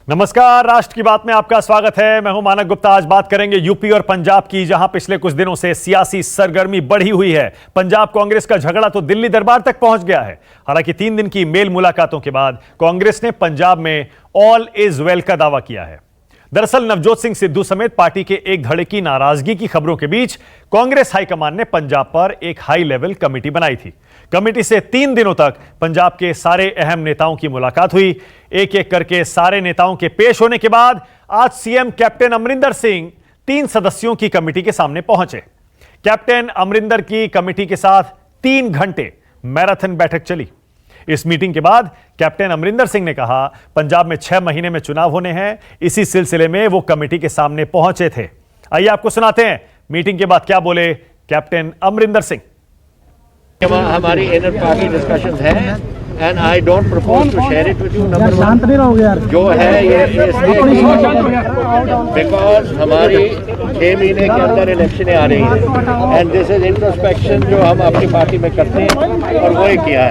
नमस्कार, राष्ट्र की बात में आपका स्वागत है। मैं हूं मानक गुप्ता। आज बात करेंगे यूपी और पंजाब की, जहां पिछले कुछ दिनों से सियासी सरगर्मी बढ़ी हुई है। पंजाब कांग्रेस का झगड़ा तो दिल्ली दरबार तक पहुंच गया है। हालांकि 3 दिन की मेल मुलाकातों के बाद कांग्रेस ने पंजाब में ऑल इज वेल का दावा किया है। दरअसल नवजोत सिंह सिद्धू समेत पार्टी के एक धड़े की नाराजगी की खबरों के बीच कांग्रेस हाईकमान ने पंजाब पर एक हाई लेवल कमेटी बनाई थी। कमेटी से 3 दिनों तक पंजाब के सारे अहम नेताओं की मुलाकात हुई। एक एक करके सारे नेताओं के पेश होने के बाद आज सीएम कैप्टन अमरिंदर सिंह 3 सदस्यों की कमेटी के सामने पहुंचे। कैप्टन अमरिंदर की कमेटी के साथ 3 घंटे मैराथन बैठक चली। इस मीटिंग के बाद कैप्टन अमरिंदर सिंह ने कहा, पंजाब में 6 महीने में चुनाव होने हैं। इसी सिलसिले में वो कमेटी के सामने पहुंचे थे। आइए आपको सुनाते हैं मीटिंग के बाद क्या बोले कैप्टन अमरिंदर सिंह। हमारी इनर पार्टी डिस्कशंस हैं and I don't propose to share it with you. Number 1 जो है ये बिकॉज हमारी 6 महीने के अंदर इलेक्शनें आ रही हैं एंड दिस इज इंट्रोस्पेक्शन जो हम अपनी पार्टी में करते हैं और वही किया है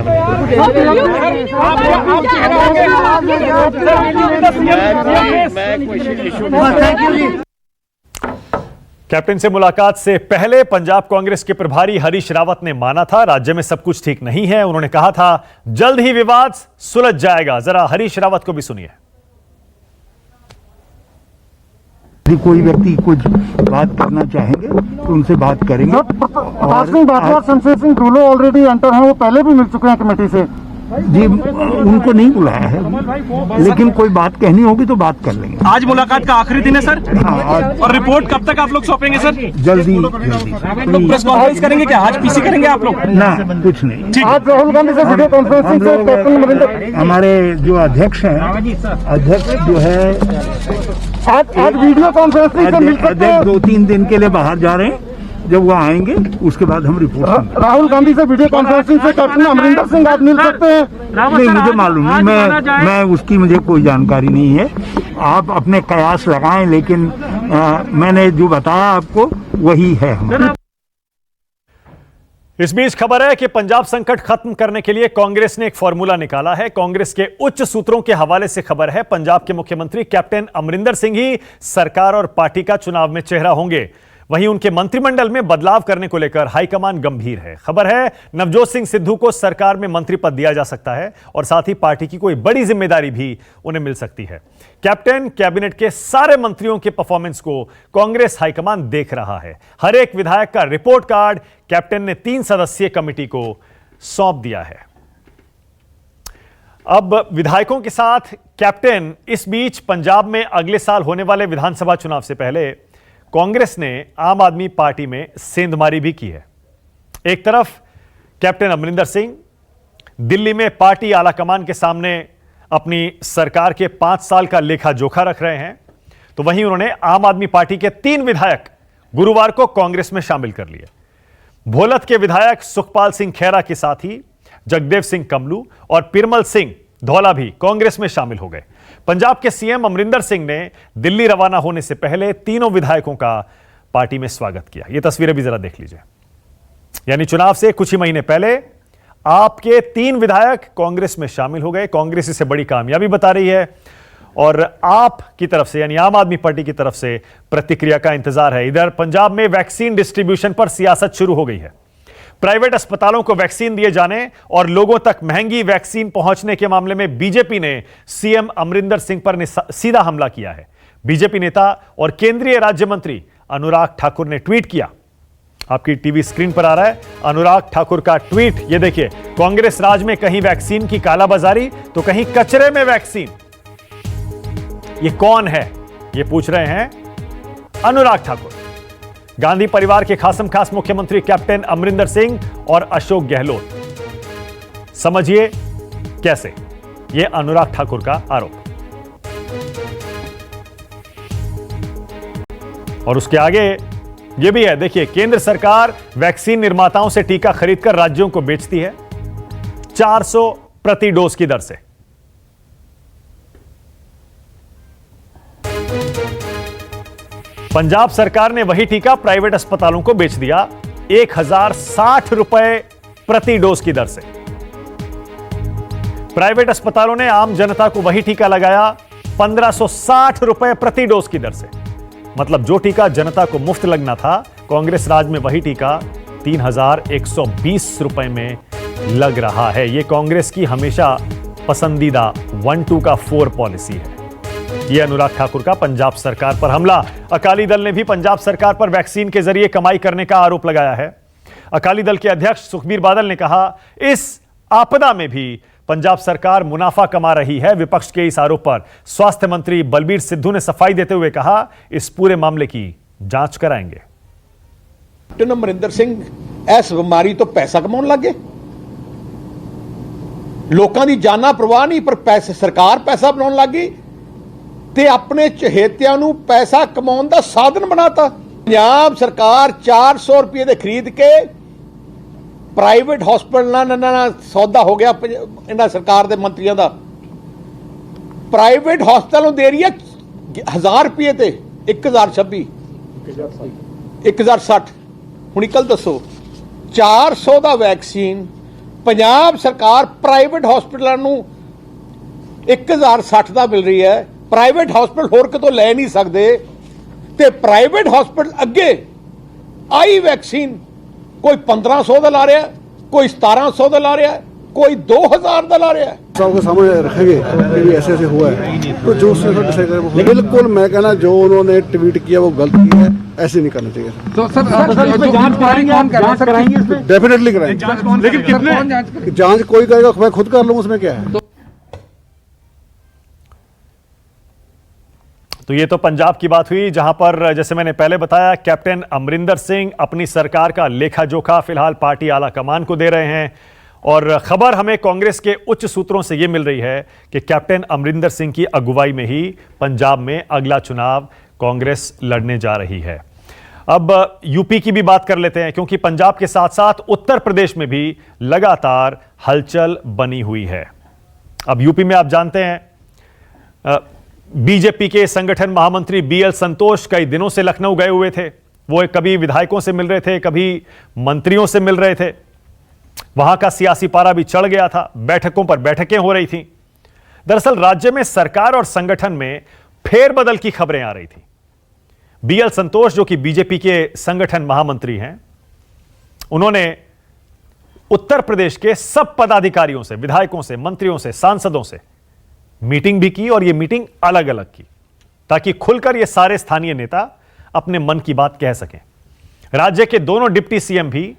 हमने। कैप्टन से मुलाकात से पहले पंजाब कांग्रेस के प्रभारी हरीश रावत ने माना था राज्य में सब कुछ ठीक नहीं है। उन्होंने कहा था जल्द ही विवाद सुलझ जाएगा। जरा हरीश रावत को भी सुनिए। यदि कोई व्यक्ति कुछ बात करना चाहेंगे तो उनसे बात करेंगे। प्रकाश सिंह बाटवा, शमशेर सिंह ढूलो ऑलरेडी एंटर हैं, वो पहले भी मिल चुके हैं कमेटी से। जी, उनको नहीं बुलाया है, लेकिन कोई बात कहनी होगी तो बात कर लेंगे। आज मुलाकात का आखिरी दिन है सर। हाँ, और रिपोर्ट कब तक आप लोग सौंपेंगे सर? जल्दी। तो प्रेस कॉन्फ्रेंस करेंगे क्या? आज पीसी करेंगे आप लोग? ना, कुछ नहीं। आज राहुल गांधी से वीडियो कॉन्फ्रेंसिंग से कैप्टन अमरिंदर, हमारे जो अध्यक्ष हैं, अध्यक्ष जो है आज वीडियो कॉन्फ्रेंसिंग से मिल सकते हैं। 2-3 दिन के लिए बाहर जा रहे हैं। जब वो आएंगे उसके बाद हम रिपोर्ट करेंगे। राहुल गांधी से वीडियो कॉन्फ्रेंसिंग से कैप्टन अमरिंदर सिंह आप मिल सकते हैं? नहीं, मुझे मालूम नहीं, मैं उसकी मुझे कोई जानकारी नहीं है। आप अपने कयास लगाएं, लेकिन मैंने जो बताया आपको वही है हमारा। इस बीच खबर है कि पंजाब संकट खत्म करने के लिए कांग्रेस ने एक फॉर्मूला निकाला है। कांग्रेस के उच्च सूत्रों के हवाले से खबर है पंजाब के मुख्यमंत्री कैप्टन अमरिंदर सिंह ही सरकार और पार्टी का चुनाव में चेहरा होंगे। वहीं उनके मंत्रिमंडल में बदलाव करने को लेकर हाईकमान गंभीर है। खबर है नवजोत सिंह सिद्धू को सरकार में मंत्री पद दिया जा सकता है और साथ ही पार्टी की कोई बड़ी जिम्मेदारी भी उन्हें मिल सकती है। कैप्टन कैबिनेट के सारे मंत्रियों के परफॉर्मेंस को कांग्रेस हाईकमान देख रहा है। हर एक विधायक का रिपोर्ट कार्ड कैप्टन ने 3 सदस्यीय कमेटी को सौंप दिया है। अब विधायकों के साथ कैप्टन इस बीच पंजाब में अगले साल होने वाले विधानसभा चुनाव से पहले कांग्रेस ने आम आदमी पार्टी में सेंधमारी भी की है। एक तरफ कैप्टन अमरिंदर सिंह दिल्ली में पार्टी आलाकमान के सामने अपनी सरकार के 5 साल का लेखा जोखा रख रहे हैं, तो वहीं उन्होंने आम आदमी पार्टी के 3 विधायक गुरुवार को कांग्रेस में शामिल कर लिए। भोलत के विधायक सुखपाल सिंह खैरा के साथ ही जगदेव सिंह कमलू और पिरमल सिंह धौला भी कांग्रेस में शामिल हो गए। पंजाब के सीएम अमरिंदर सिंह ने दिल्ली रवाना होने से पहले तीनों विधायकों का पार्टी में स्वागत किया। यह तस्वीरें भी जरा देख लीजिए। यानी चुनाव से कुछ ही महीने पहले आपके 3 विधायक कांग्रेस में शामिल हो गए। कांग्रेस इसे बड़ी कामयाबी बता रही है और आप की तरफ से यानी आम आदमी पार्टी की तरफ से प्रतिक्रिया का इंतजार है। इधर पंजाब में वैक्सीन डिस्ट्रीब्यूशन पर सियासत शुरू हो गई है। प्राइवेट अस्पतालों को वैक्सीन दिए जाने और लोगों तक महंगी वैक्सीन पहुंचने के मामले में बीजेपी ने सीएम अमरिंदर सिंह पर सीधा हमला किया है। बीजेपी नेता और केंद्रीय राज्य मंत्री अनुराग ठाकुर ने ट्वीट किया। आपकी टीवी स्क्रीन पर आ रहा है अनुराग ठाकुर का ट्वीट। यह देखिए, कांग्रेस राज में कहीं वैक्सीन की कालाबाजारी तो कहीं कचरे में वैक्सीन। ये कौन है, ये पूछ रहे हैं अनुराग ठाकुर। गांधी परिवार के खासम खास मुख्यमंत्री कैप्टन अमरिंदर सिंह और अशोक गहलोत। समझिए कैसे, यह अनुराग ठाकुर का आरोप। और उसके आगे यह भी है, देखिए, केंद्र सरकार वैक्सीन निर्माताओं से टीका खरीदकर राज्यों को बेचती है 400 प्रति डोज की दर से। पंजाब सरकार ने वही टीका प्राइवेट अस्पतालों को बेच दिया 1060 रुपए प्रति डोज की दर से। प्राइवेट अस्पतालों ने आम जनता को वही टीका लगाया 1560 रुपए प्रति डोज की दर से। मतलब जो टीका जनता को मुफ्त लगना था, कांग्रेस राज में वही टीका 3120 रुपए में लग रहा है। यह कांग्रेस की हमेशा पसंदीदा 1-2 का 4 पॉलिसी है। यह अनुराग ठाकुर का पंजाब सरकार पर हमला। अकाली दल ने भी पंजाब सरकार पर वैक्सीन के जरिए कमाई करने का आरोप लगाया है। अकाली दल के अध्यक्ष सुखबीर बादल ने कहा, इस आपदा में भी पंजाब सरकार मुनाफा कमा रही है। विपक्ष के इस आरोप पर स्वास्थ्य मंत्री बलबीर सिद्धू ने सफाई देते हुए कहा, इस पूरे मामले की जांच कराएंगे। कैप्टन अमरिंदर सिंह इस बीमारी तो पैसा कमाउण लग गए। लोगों की जाना परवाह नहीं, पर पैसे सरकार पैसा बनाउण लग गई ते अपने चहेतियां नूं पैसा कमाउण दा साधन बनाता। पंजाब सरकार 400 रुपए दे खरीद के प्राइवेट हॉस्पिटल ना सौदा हो गया इन्हां सरकार दे मंत्रियों का। प्राइवेट हॉस्पिटलों दे रही है 1000 रुपये ते 1026 1060। हुण कल दसो 400 का वैक्सीन पंजाब सरकार प्राइवेट हॉस्पिटलों नूं 1060 का मिल रही है। प्राइवेट हॉस्पिटल होर कितों लै नहीं सकते ते प्राइवेट हॉस्पिटल अगे आई वैक्सीन कोई 1500 का ला रहा है, कोई 1700 का ला रहा है, कोई 2000 का ला रहा है। सबके सामने रखेंगे कि ऐसे ऐसे हुआ है, तो जो उसने डिसाइड करे। बिल्कुल मैं कहना जो उन्होंने ट्वीट किया वो गलत किया है, ऐसे नहीं करना चाहिए। तो सर जांच कराएंगे? डेफिनेटली कराएंगे, लेकिन कितने जांच कोई करेगा, मैं खुद कर लूँ, उसमें क्या है। तो ये तो पंजाब की बात हुई, जहां पर जैसे मैंने पहले बताया, कैप्टन अमरिंदर सिंह अपनी सरकार का लेखा जोखा फिलहाल पार्टी आला कमान को दे रहे हैं। और खबर हमें कांग्रेस के उच्च सूत्रों से यह मिल रही है कि कैप्टन अमरिंदर सिंह की अगुवाई में ही पंजाब में अगला चुनाव कांग्रेस लड़ने जा रही है। अब यूपी की भी बात कर लेते हैं, क्योंकि पंजाब के साथ साथ उत्तर प्रदेश में भी लगातार हलचल बनी हुई है। अब यूपी में आप जानते हैं, बीजेपी के संगठन महामंत्री बीएल संतोष कई दिनों से लखनऊ गए हुए थे। वो कभी विधायकों से मिल रहे थे, कभी मंत्रियों से मिल रहे थे। वहां का सियासी पारा भी चढ़ गया था, बैठकों पर बैठकें हो रही थी। दरअसल राज्य में सरकार और संगठन में फेरबदल की खबरें आ रही थी। बीएल संतोष, जो कि बीजेपी के संगठन महामंत्री हैं, उन्होंने उत्तर प्रदेश के सब पदाधिकारियों से, विधायकों से, मंत्रियों से, सांसदों से मीटिंग भी की, और यह मीटिंग अलग अलग की, ताकि खुलकर यह सारे स्थानीय नेता अपने मन की बात कह सकें। राज्य के दोनों डिप्टी सीएम भी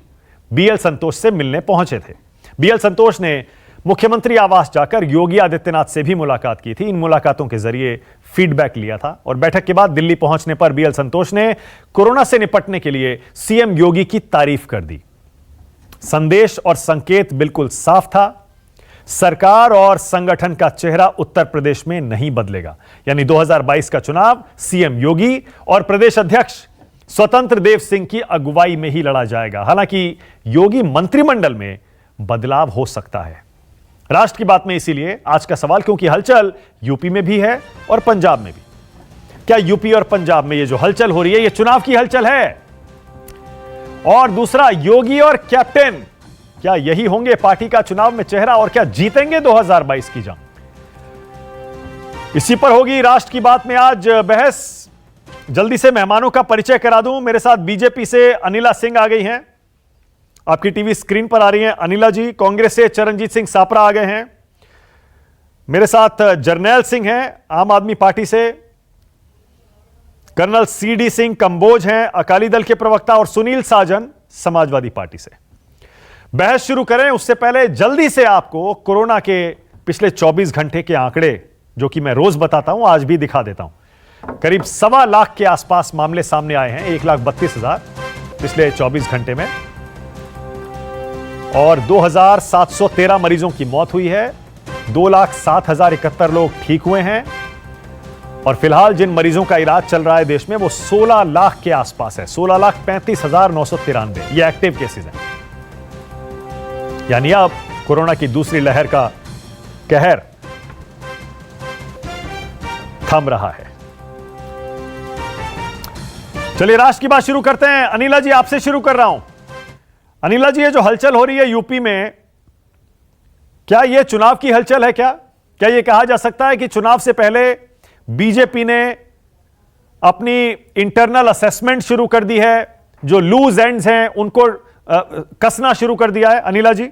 बीएल संतोष से मिलने पहुंचे थे। बीएल संतोष ने मुख्यमंत्री आवास जाकर योगी आदित्यनाथ से भी मुलाकात की थी। इन मुलाकातों के जरिए फीडबैक लिया था, और बैठक के बाद दिल्ली पहुंचने पर बीएल संतोष ने कोरोना से निपटने के लिए सीएम योगी की तारीफ कर दी। संदेश और संकेत बिल्कुल साफ था, सरकार और संगठन का चेहरा उत्तर प्रदेश में नहीं बदलेगा। यानी 2022 का चुनाव सीएम योगी और प्रदेश अध्यक्ष स्वतंत्र देव सिंह की अगुवाई में ही लड़ा जाएगा। हालांकि योगी मंत्रिमंडल में बदलाव हो सकता है। राष्ट्र की बात में इसीलिए आज का सवाल, क्योंकि हलचल यूपी में भी है और पंजाब में भी। क्या यूपी और पंजाब में ये जो हलचल हो रही है, ये चुनाव की हलचल है? और दूसरा, योगी और कैप्टन क्या यही होंगे पार्टी का चुनाव में चेहरा, और क्या जीतेंगे 2022 की जंग? इसी पर होगी राष्ट्र की बात में आज बहस। जल्दी से मेहमानों का परिचय करा दूं। मेरे साथ बीजेपी से अनिला सिंह आ गई हैं, आपकी टीवी स्क्रीन पर आ रही हैं। अनिला जी, कांग्रेस से चरणजीत सिंह सापरा आ गए हैं। मेरे साथ जरनैल सिंह हैं आम आदमी पार्टी से, कर्नल सीडी सिंह कंबोज हैं अकाली दल के प्रवक्ता, और सुनील साजन समाजवादी पार्टी से। बहस शुरू करें उससे पहले जल्दी से आपको कोरोना के पिछले 24 घंटे के आंकड़े, जो कि मैं रोज बताता हूं, आज भी दिखा देता हूं। करीब 1.25 लाख के आसपास मामले सामने आए हैं, 1,32,000 पिछले 24 घंटे में, और 2,713 मरीजों की मौत हुई है। 2,07,071 लोग ठीक हुए हैं, और फिलहाल जिन मरीजों का इलाज चल रहा है देश में, वो 16 लाख के आसपास है। 16,35,993 ये एक्टिव केसेस हैं। यानी अब कोरोना की दूसरी लहर का कहर थम रहा है। चलिए राष्ट्र की बात शुरू करते हैं। अनिला जी, आपसे शुरू कर रहा हूं। अनिला जी, ये जो हलचल हो रही है यूपी में, क्या ये चुनाव की हलचल है? क्या ये कहा जा सकता है कि चुनाव से पहले बीजेपी ने अपनी इंटरनल असेसमेंट शुरू कर दी है, जो लूज एंड्स हैं उनको कसना शुरू कर दिया है? अनिला जी,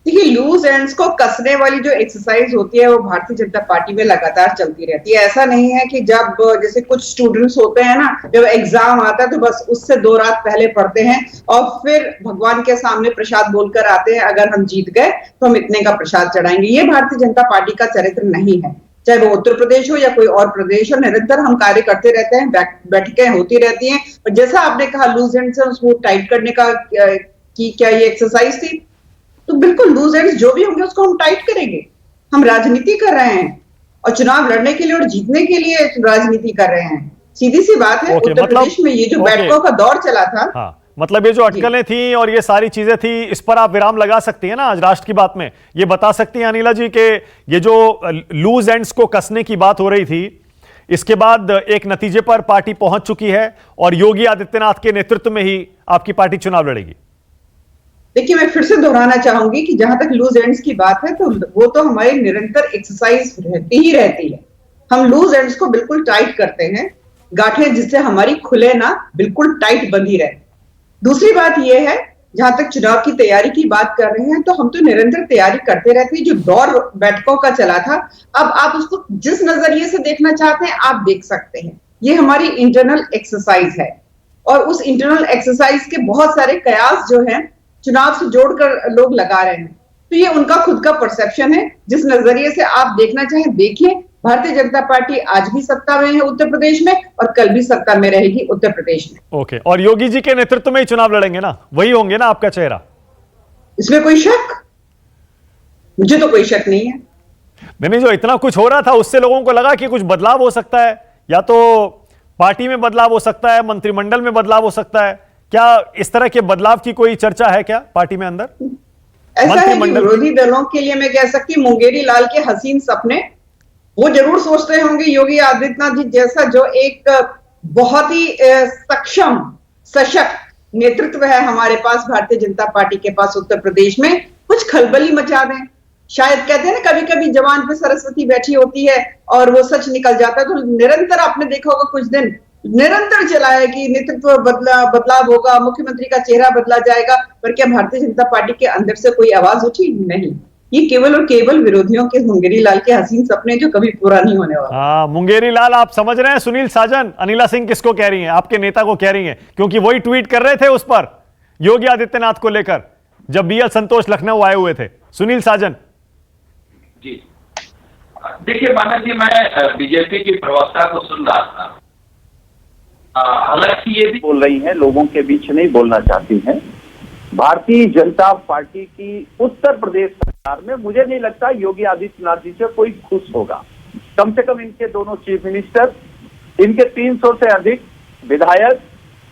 देखिए, लूज एंड्स को कसने वाली जो एक्सरसाइज होती है वो भारतीय जनता पार्टी में लगातार चलती रहती है। ऐसा नहीं है कि जब जैसे कुछ स्टूडेंट्स होते हैं ना, जब एग्जाम आता है तो बस उससे 2 रात पहले पढ़ते हैं और फिर भगवान के सामने प्रसाद बोलकर आते हैं, अगर हम जीत गए तो हम इतने का प्रसाद चढ़ाएंगे। ये भारतीय जनता पार्टी का चरित्र नहीं है, चाहे वो उत्तर प्रदेश हो या कोई और प्रदेश हो। निरंतर हम कार्य करते रहते हैं, बैठकें होती रहती हैं। और जैसा आपने कहा लूज एंड्स उसको टाइट करने का की क्या ये एक्सरसाइज थी, तो बिल्कुल लूज एंड्स जो भी होंगे उसको हम टाइट करेंगे। हम राजनीति कर रहे हैं और चुनाव लड़ने के लिए और जीतने के लिए राजनीति कर रहे हैं। सीधी सी बात है। उत्तर प्रदेश में ये जो बैठकों का दौर चला था, मतलब ये जो अटकलें थी और ये सारी चीजें थी, इस पर आप विराम लगा सकती हैं ना आज राष्ट्र की बात में? ये बता सकती हैं अनिला जी कि ये जो लूज एंड्स को कसने की बात हो रही थी, इसके बाद एक नतीजे पर पार्टी पहुंच चुकी है और योगी आदित्यनाथ के नेतृत्व में ही आपकी पार्टी चुनाव लड़ेगी। देखिए, मैं फिर से दोहराना चाहूंगी कि जहां तक लूज एंड्स की बात है तो वो तो हमारी निरंतर एक्सरसाइज रहती ही रहती है। हम लूज एंड्स को बिल्कुल टाइट करते हैं, गांठें जिससे हमारी खुले ना, बिल्कुल टाइट बंधी रहे। दूसरी बात यह है, जहां तक चुनाव की तैयारी की बात कर रहे हैं तो हम तो निरंतर तैयारी करते रहते हैं। जो दौर बैठकों का चला था, अब आप उसको जिस नजरिए से देखना चाहते हैं आप देख सकते हैं। ये हमारी इंटरनल एक्सरसाइज है और उस इंटरनल एक्सरसाइज के बहुत सारे कयास जो है चुनाव से जोड़कर लोग लगा रहे हैं। तो ये उनका खुद का परसेप्शन है, जिस नजरिए से आप देखना चाहें देखिए। भारतीय जनता पार्टी आज भी सत्ता में है उत्तर प्रदेश में और कल भी सत्ता में रहेगी उत्तर प्रदेश में। ओके, और योगी जी के नेतृत्व में ही चुनाव लड़ेंगे ना? वही होंगे ना आपका चेहरा? इसमें कोई शक? मुझे तो कोई शक नहीं है। नहीं, जो इतना कुछ हो रहा था उससे लोगों को लगा कि कुछ बदलाव हो सकता है, या तो पार्टी में बदलाव हो सकता है, मंत्रिमंडल में बदलाव हो सकता है। क्या इस तरह के बदलाव की कोई चर्चा है क्या पार्टी में अंदर? ऐसा है कि विरोधी दलों के लिए मैं कह सकती हूँ मुंगेरी लाल के हसीन सपने वो जरूर सोचते होंगे योगी आदित्यनाथ जी जैसा, जो एक बहुत ही सक्षम सशक्त नेतृत्व है हमारे पास भारतीय जनता पार्टी के पास उत्तर प्रदेश में, कुछ खलबली मचा दें। शायद कहते हैं ना, कभी कभी जवान पे सरस्वती बैठी होती है और वो सच निकल जाता है। तो निरंतर आपने देखा होगा कुछ दिन निरंतर चला है कि नेतृत्व बदलाव होगा, मुख्यमंत्री का चेहरा बदला जाएगा, पर क्या भारतीय जनता पार्टी के अंदर से कोई आवाज उठी? नहीं। ये केवल और केवल विरोधियों के मुंगेरी लाल के हसीन सपने जो कभी पूरा नहीं होने वाला। मुंगेरी लाल आप समझ रहे हैं? सुनील साजन, अनिला सिंह किसको कह रही हैं? आपके नेता को कह रही हैं, क्योंकि वही ट्वीट कर रहे थे उस पर योगी आदित्यनाथ को लेकर जब बीएल संतोष लखनऊ आए हुए थे। सुनील साजन जी, देखिए मानव जी, मैं बीजेपी की प्रवक्ता को सुन रहा था। हालांकि ये भी बोल रही हैं, लोगों के बीच नहीं बोलना चाहती हैं। भारतीय जनता पार्टी की उत्तर प्रदेश सरकार में मुझे नहीं लगता योगी आदित्यनाथ जी से कोई खुश होगा। कम से कम इनके दोनों चीफ मिनिस्टर, इनके 300 से अधिक विधायक,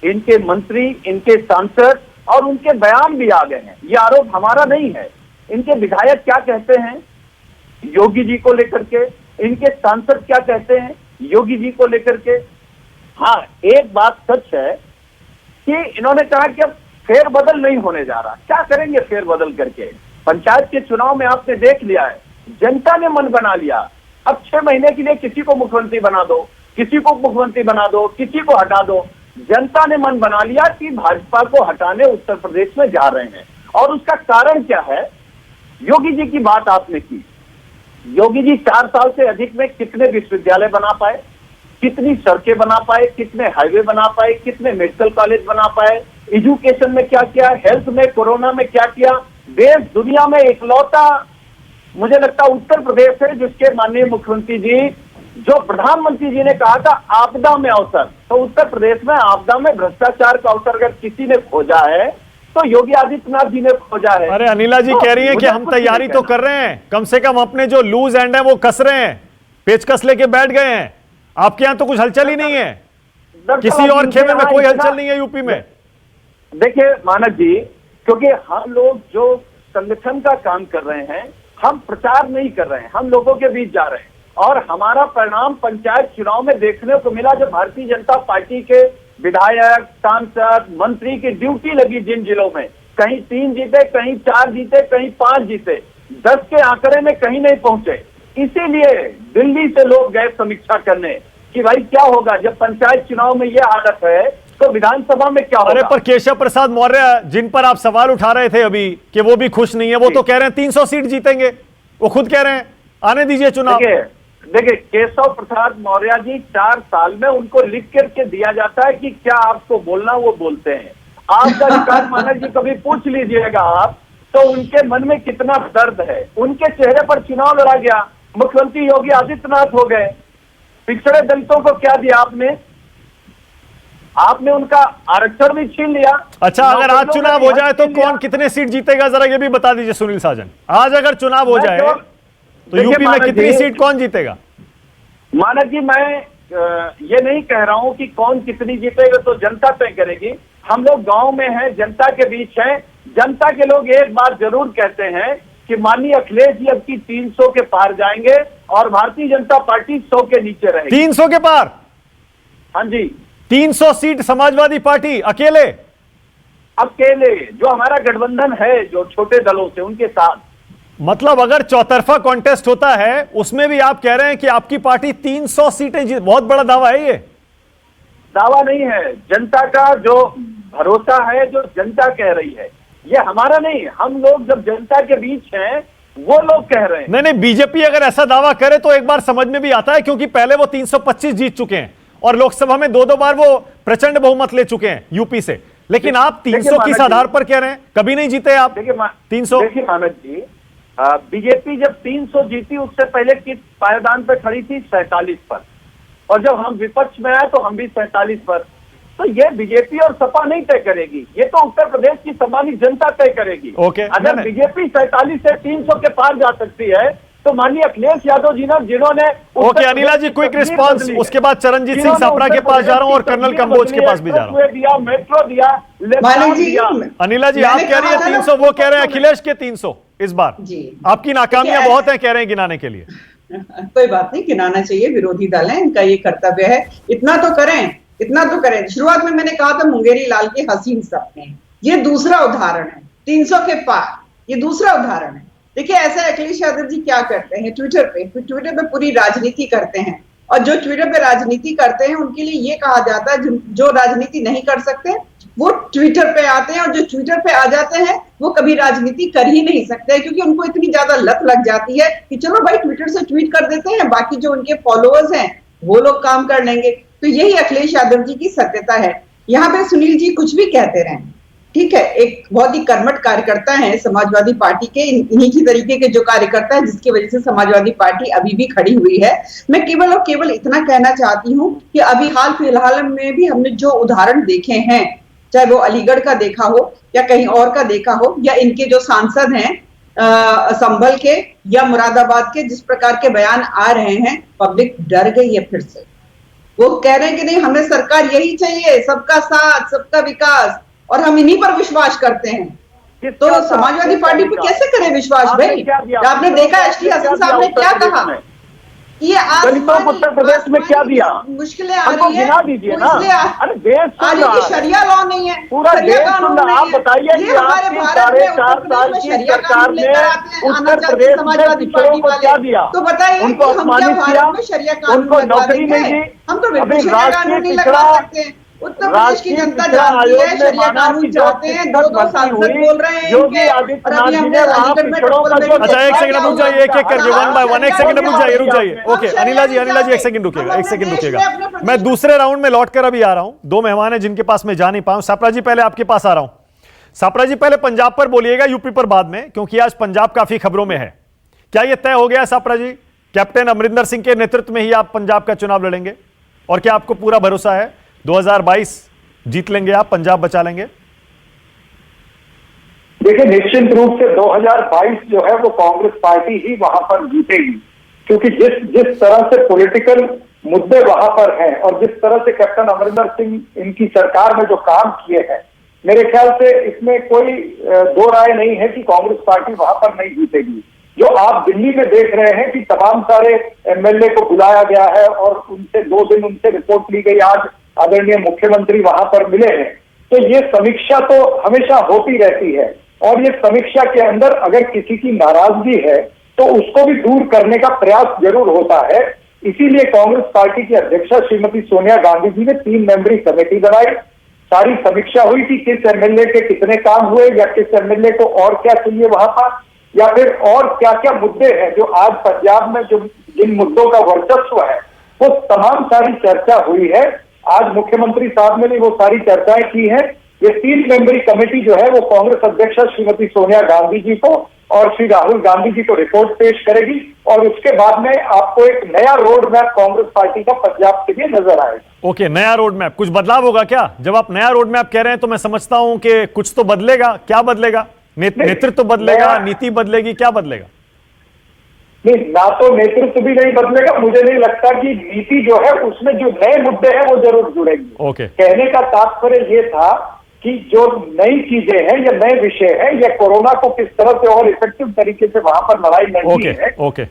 इनके मंत्री, इनके सांसद और उनके बयान भी आ गए हैं। ये आरोप हमारा नहीं है। इनके विधायक क्या कहते हैं योगी जी को लेकर के, इनके सांसद क्या कहते हैं योगी जी को लेकर के। हाँ, एक बात सच है कि इन्होंने कहा कि अब फेरबदल नहीं होने जा रहा। क्या करेंगे फेरबदल करके? पंचायत के चुनाव में आपने देख लिया है, जनता ने मन बना लिया। अब 6 महीने के लिए किसी को मुख्यमंत्री बना दो, किसी को मुख्यमंत्री बना दो, किसी को हटा दो। जनता ने मन बना लिया कि भाजपा को हटाने उत्तर प्रदेश में जा रहे हैं। और उसका कारण क्या है? योगी जी की बात आपने की। योगी जी 4 साल से अधिक में कितने विश्वविद्यालय बना पाए, कितनी सड़कें बना पाए, कितने हाईवे बना पाए, कितने मेडिकल कॉलेज बना पाए, एजुकेशन में क्या किया, हेल्थ में, कोरोना में क्या किया। देश दुनिया में इकलौता मुझे लगता उत्तर प्रदेश है जिसके माननीय मुख्यमंत्री जी, जो प्रधानमंत्री जी ने कहा था आपदा में अवसर, तो उत्तर प्रदेश में आपदा में भ्रष्टाचार का अवसर अगर किसी ने खोजा है तो योगी आदित्यनाथ जी ने खोजा है। अरे अनिला जी कह रही है कि हम तैयारी तो कर रहे हैं, कम से कम अपने जो लूज एंड है वो कस रहे हैं, पेचकस लेके बैठ गए हैं। आपके यहां तो कुछ हलचल ही नहीं है, किसी और खेमे में कोई हलचल नहीं है यूपी में। देखिए मानव जी, क्योंकि हम लोग जो संगठन का काम कर रहे हैं, हम प्रचार नहीं कर रहे हैं, हम लोगों के बीच जा रहे हैं। और हमारा परिणाम पंचायत चुनाव में देखने को मिला। जो भारतीय जनता पार्टी के विधायक, सांसद, मंत्री की ड्यूटी लगी जिन जिलों में, कहीं 3 जीते, कहीं 4 जीते, कहीं 5 जीते, 10 के आंकड़े में कहीं नहीं पहुंचे। इसीलिए दिल्ली से लोग गए समीक्षा करने कि भाई क्या होगा जब पंचायत चुनाव में यह हालत है तो विधानसभा में क्या होगा। अरे पर केशव प्रसाद मौर्य जिन पर आप सवाल उठा रहे थे अभी कि वो भी खुश नहीं है, वो तो कह रहे हैं 300 सीट जीतेंगे, वो खुद कह रहे हैं आने दीजिए चुनाव। देखिए केशव प्रसाद मौर्य जी 4 साल में उनको लिख करके दिया जाता है कि क्या आपको बोलना वो बोलते हैं। आपका विकास मानक जी कभी पूछ लीजिएगा आप तो उनके मन में कितना दर्द है। उनके चेहरे पर चुनाव लड़ा गया, मुख्यमंत्री योगी आदित्यनाथ हो गए। पिछड़े दलितों को क्या दिया आपने उनका आरक्षण भी छीन लिया। अच्छा, अगर आज चुनाव हो जाए तो कौन कितने सीट जीतेगा जरा ये भी बता दीजिए सुनील साजन। आज अगर चुनाव हो जाए तो यूपी में कितनी सीट कौन जीतेगा? मानक जी मैं ये नहीं कह रहा हूं कि कौन कितनी जीतेगा, तो जनता तय करेगी। हम लोग गांव में हैं, जनता के बीच हैं। जनता के लोग एक बात जरूर कहते हैं कि माननीय अखिलेश जी अब की 300 के पार जाएंगे और भारतीय जनता पार्टी 100 के नीचे रहेगी। 300 के पार? हाँ जी, 300 सीट समाजवादी पार्टी अकेले जो हमारा गठबंधन है जो छोटे दलों से उनके साथ। मतलब अगर चौतरफा कॉन्टेस्ट होता है उसमें भी आप कह रहे हैं कि आपकी पार्टी 300 सीटें जीत, बहुत बड़ा दावा है ये। दावा नहीं है, जनता का जो भरोसा है, जो जनता कह रही है, ये हमारा नहीं। हम लोग जब जनता के बीच हैं वो लोग कह रहे हैं। नहीं, बीजेपी अगर ऐसा दावा करे तो एक बार समझ में भी आता है, क्योंकि पहले वो 325 जीत चुके हैं और लोकसभा में 2-2 बार वो प्रचंड बहुमत ले चुके हैं यूपी से। लेकिन आप 300 किस आधार पर कह रहे हैं? कभी नहीं जीते आप 300। देखिए मानक जी, बीजेपी जब 300 जीती उससे पहले किस पायदान पर खड़ी थी? 47 पर। और जब हम विपक्ष में आए तो हम भी 47 पर। तो ये बीजेपी और सपा नहीं तय करेगी, ये तो उत्तर प्रदेश की सामान्य जनता तय करेगी। अगर बीजेपी 47 से 300 के पार जा सकती है तो माननीय अखिलेश यादव जी जिन्होंने ओके अनिला जी क्विक रिस्पांस, उसके बाद चरणजीत सिंह सपरा के पास जा रहा हूं और कर्नल कंबोज के पास भी जा रहा हूं। दिया, मेट्रो दिया, अनिला जी आप कह रही है 300, वो कह रहे हैं अखिलेश के 300 इस बार। आपकी नाकामियां बहुत हैं कह रहे हैं गिनाने के लिए। कोई बात नहीं, गिनाना चाहिए, विरोधी दल है, इनका ये कर्तव्य है। इतना तो करें। शुरुआत में मैंने कहा था मुंगेरी लाल के हसीन सपने, ये दूसरा उदाहरण है। 300 के पार ये दूसरा उदाहरण है। देखिए ऐसा अखिलेश यादव जी क्या करते हैं, ट्विटर पे पूरी राजनीति करते हैं, और जो ट्विटर पे राजनीति करते हैं उनके लिए ये कहा जाता है जो राजनीति नहीं कर सकते वो ट्विटर पे आते हैं, और जो ट्विटर पे आ जाते हैं वो कभी राजनीति कर ही नहीं सकते, क्योंकि उनको इतनी ज्यादा लत लग जाती है कि चलो भाई ट्विटर से ट्वीट कर देते हैं, बाकी जो उनके फॉलोअर्स हैं वो लोग काम कर लेंगे। तो यही अखिलेश यादव जी की सत्यता है। यहाँ पे सुनील जी कुछ भी कहते रहे, ठीक है, एक बहुत ही कर्मठ कार्यकर्ता है समाजवादी पार्टी के, इन्हीं की तरीके के जो कार्यकर्ता है जिसकी वजह से समाजवादी पार्टी अभी भी खड़ी हुई है। मैं केवल और केवल इतना कहना चाहती हूँ कि अभी हाल फिलहाल में भी हमने जो उदाहरण देखे हैं, चाहे वो अलीगढ़ का देखा हो या कहीं और का देखा हो, या इनके जो सांसद हैं संभल के या मुरादाबाद के, जिस प्रकार के बयान आ रहे हैं, पब्लिक डर गई है फिर से। वो कह रहे हैं कि नहीं हमें सरकार यही चाहिए, सबका साथ सबका विकास, और हम इन्हीं पर विश्वास करते हैं। तो समाजवादी पार्टी पर कैसे करें विश्वास भाई? आपने देखा एसटी हसन साहब ने क्या कहा, ये उत्तर प्रदेश में क्या दिया, मुश्किलें आ रही है, अरे देश शरिया लॉ नहीं है, पूरा देश सुन रहा। आप बताइए कि आपकी 4.5 साल की सरकार ने उत्तर प्रदेश में पिछड़ों को क्या दिया? तो बताइए उनको अपमानित किया, उनको नौकरी नहीं दी। हम तो बिल्कुल शरिया कानून नहीं लगा सकते। उत्तर प्रदेश की जनता जानती है शरिया कानून चाहते हैं, 2 सांसद बोल रहे हैं योगी आदित्यनाथ जी ने वहां पिछड़ों का जो। अच्छा एक सेकंड रुक जाइए, एक करके 1 बाय 1 एक सेकंड रुक जाइए। ओके अनिला जी एक सेकंड रुकिएगा। मैं दूसरे राउंड में लौट कर अभी आ रहा हूं। 2 मेहमान हैं जिनके पास मैं जा नहीं पाऊं। सापरा जी पहले आपके पास आ रहा हूं। सापरा जी पहले पंजाब पर बोलिएगा, यूपी पर बाद में, क्योंकि आज पंजाब काफी खबरों में है। क्या यह तय हो गया सापरा जी, कैप्टन अमरिंदर सिंह के नेतृत्व में ही आप पंजाब का चुनाव लड़ेंगे, और क्या आपको पूरा भरोसा है 2022 जीत लेंगे आप, पंजाब बचा लेंगे? देखिए निश्चित रूप से 2022 जो है वो कांग्रेस पार्टी ही वहां पर जीतेगी, क्योंकि जिस तरह से पॉलिटिकल मुद्दे वहां पर हैं और जिस तरह से कैप्टन अमरिंदर सिंह इनकी सरकार में जो काम किए हैं, मेरे ख्याल से इसमें कोई 2 राय नहीं है कि कांग्रेस पार्टी वहां पर नहीं जीतेगी। जो आप दिल्ली में देख रहे हैं कि तमाम सारे एमएलए को बुलाया गया है और उनसे 2 दिन उनसे रिपोर्ट ली गई, आज आदरणीय मुख्यमंत्री वहां पर मिले हैं, तो ये समीक्षा तो हमेशा होती रहती है, और ये समीक्षा के अंदर अगर किसी की नाराजगी है तो उसको भी दूर करने का प्रयास जरूर होता है। इसीलिए कांग्रेस पार्टी की अध्यक्षा श्रीमती सोनिया गांधी जी ने 3 मेंबरी कमेटी बनाई, सारी समीक्षा हुई कि किस एमएलए के कितने काम हुए या किस एमएलए को और क्या चाहिए वहां पर, या फिर और क्या क्या मुद्दे हैं जो आज पंजाब में जो जिन मुद्दों का वर्चस्व है वो तमाम सारी चर्चा हुई है। आज मुख्यमंत्री साहब ने भी वो सारी चर्चाएं की हैं। ये 3 मेंबरी कमेटी जो है वो कांग्रेस अध्यक्षा श्रीमती सोनिया गांधी जी को और श्री राहुल गांधी जी को रिपोर्ट पेश करेगी और उसके बाद में आपको एक नया रोड मैप कांग्रेस पार्टी का पंजाब के लिए नजर आएगा। ओके, नया रोड मैप, कुछ बदलाव होगा क्या? जब आप नया रोड मैप कह रहे हैं तो मैं समझता हूं कि कुछ तो बदलेगा। क्या बदलेगा? नेतृत्व बदलेगा, नीति बदलेगी, क्या बदलेगा? नहीं, ना तो नेतृत्व भी नहीं बदलेगा। मुझे नहीं लगता कि नीति जो है उसमें जो नए मुद्दे हैं वो जरूर जुड़ेंगे। ओके, कहने का तात्पर्य ये था कि जो नई चीजें हैं या नए विषय हैं या कोरोना को किस तरह से और इफेक्टिव तरीके से वहां पर लड़ाई लड़नी है,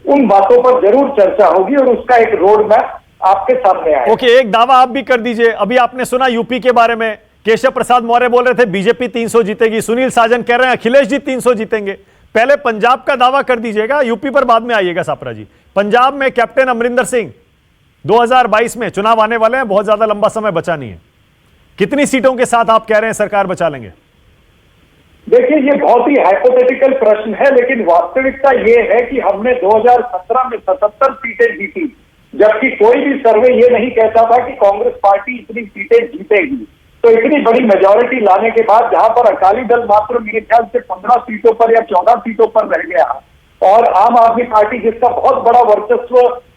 उन बातों पर जरूर चर्चा होगी और उसका एक रोड मैप आपके सामने आएगा। ओके, एक दावा आप भी कर दीजिए। अभी आपने सुना यूपी के बारे में, केशव प्रसाद मौर्य बोल रहे थे बीजेपी 300 जीतेगी, सुनील साजन कह रहे हैं अखिलेश जी 300 जीतेंगे। पहले पंजाब का दावा कर दीजिएगा, यूपी पर बाद में आइएगा सापरा जी। पंजाब में कैप्टन अमरिंदर सिंह 2022 में चुनाव आने वाले हैं, बहुत ज्यादा लंबा समय बचा नहीं है। कितनी सीटों के साथ आप कह रहे हैं सरकार बचा लेंगे? देखिए, ये बहुत ही हाइपोथेटिकल प्रश्न है, लेकिन वास्तविकता ये है कि हमने 2017 में 77 सीटें जीती, जबकि कोई भी सर्वे ये नहीं कहता था कि कांग्रेस पार्टी इतनी सीटें जीतेगी। तो इतनी बड़ी मेजॉरिटी लाने के बाद जहां पर अकाली दल मात्र मेरे ख्याल से 15 सीटों पर या 14 सीटों पर रह गया और आम आदमी पार्टी जिसका बहुत बड़ा वर्चस्व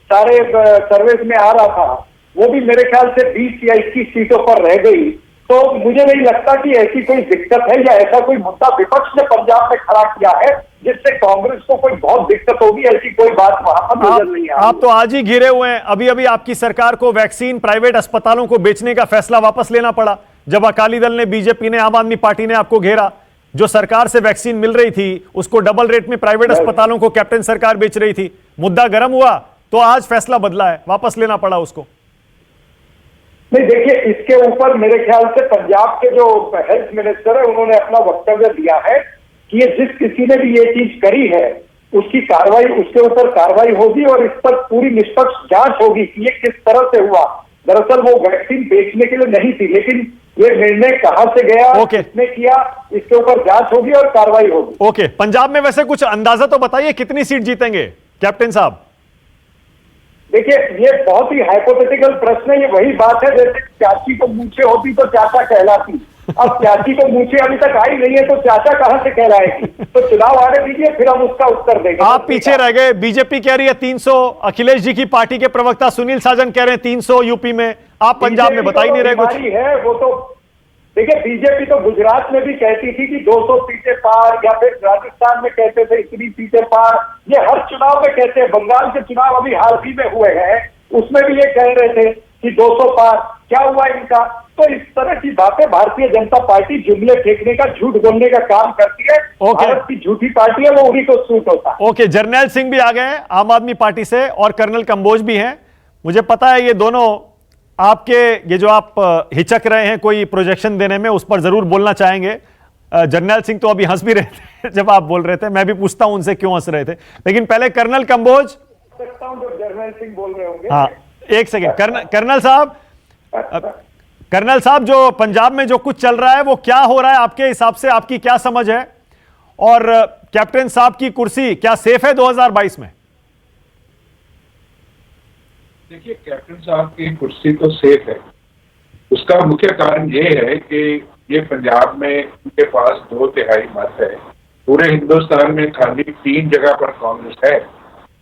सारे सर्वे में आ रहा था वो भी मेरे ख्याल से 20 या 21 सीटों पर रह गई, तो मुझे नहीं लगता कि ऐसी कोई दिक्कत है या ऐसा कोई मुद्दा विपक्ष ने पंजाब में खड़ा किया है जिससे कांग्रेस को कोई बहुत दिक्कत होगी। ऐसी कोई बात वहां पर नजर नहीं आ रही। आप तो आज ही घिरे हुए हैं। अभी अभी आपकी सरकार को वैक्सीन प्राइवेट अस्पतालों को बेचने का फैसला वापस लेना पड़ा, जब अकाली दल ने, बीजेपी ने, आम आदमी पार्टी ने आपको घेरा। जो सरकार से वैक्सीन मिल रही थी उसको डबल रेट में प्राइवेट अस्पतालों को कैप्टन सरकार बेच रही थी। मुद्दा गर्म हुआ तो आज फैसला बदला है, वापस लेना पड़ा उसको। नहीं, देखिए, इसके ऊपर मेरे ख्याल से पंजाब के जो हेल्थ मिनिस्टर है उन्होंने अपना वक्तव्य दिया है कि ये जिस किसी ने भी ये चीज करी है उसकी कार्रवाई, उसके ऊपर कार्रवाई होगी और इस पर पूरी निष्पक्ष जांच होगी कि ये किस तरह से हुआ। दरअसल वो वैक्सीन बेचने के लिए नहीं थी, लेकिन ये निर्णय कहां से गया, किसने किया, इसके ऊपर जांच होगी और कार्रवाई होगी। ओके, पंजाब में वैसे कुछ अंदाजा तो बताइए कितनी सीट जीतेंगे कैप्टन साहब? देखिए, ये बहुत ही हाइपोथेटिकल प्रश्न है। ये वही बात है जैसे चाची को मूछें होती तो चाचा कहलाती। अब चाची को मूछें अभी तक आई नहीं है तो चाचा कहां से कहलाएगी? तो चुनाव आने दीजिए, फिर हम उसका उत्तर देंगे। आप पीछे रह गए। बीजेपी कह रही है 300, अखिलेश जी की पार्टी के प्रवक्ता सुनील साजन कह रहे हैं 300 यूपी में, आप पंजाब में बता ही नहीं रहे कुछ। है वो तो देखिए, बीजेपी तो गुजरात में भी कहती थी कि 200 सीटें पार, या फिर राजस्थान में कहते थे इतनी सीटें पार। ये हर चुनाव में कहते हैं। बंगाल के चुनाव अभी हाल ही में हुए हैं, उसमें भी ये कह रहे थे कि 200 पार। क्या हुआ इनका? तो इस तरह की बातें भारतीय जनता पार्टी जुमले फेंकने का, झूठ बोलने का काम करती है। भारत की झूठी पार्टी है, वो उन्हीं को सूट होता है। ओके, जर्नैल सिंह भी आ गए हैं आम आदमी पार्टी से और कर्नल कंबोज भी हैं। मुझे पता है ये दोनों आपके, ये जो आप हिचक रहे हैं कोई प्रोजेक्शन देने में, उस पर जरूर बोलना चाहेंगे। जर्नैल सिंह तो अभी हंस भी रहे थे जब आप बोल रहे थे, मैं भी पूछता हूं उनसे क्यों हंस रहे थे, लेकिन पहले कर्नल कंबोज। जो जर्नैल सिंह बोल रहे होंगे। हाँ, एक सेकेंड। कर्नल साहब, जो पंजाब में जो कुछ चल रहा है वो क्या हो रहा है आपके हिसाब से, आपकी क्या समझ है? और कैप्टन साहब की कुर्सी क्या सेफ है 2022 में? देखिए, कैप्टन साहब की कुर्सी तो सेफ है। उसका मुख्य कारण ये है कि ये पंजाब में उनके पास 2/3 मत है। पूरे हिंदुस्तान में खाली 3 जगह पर कांग्रेस है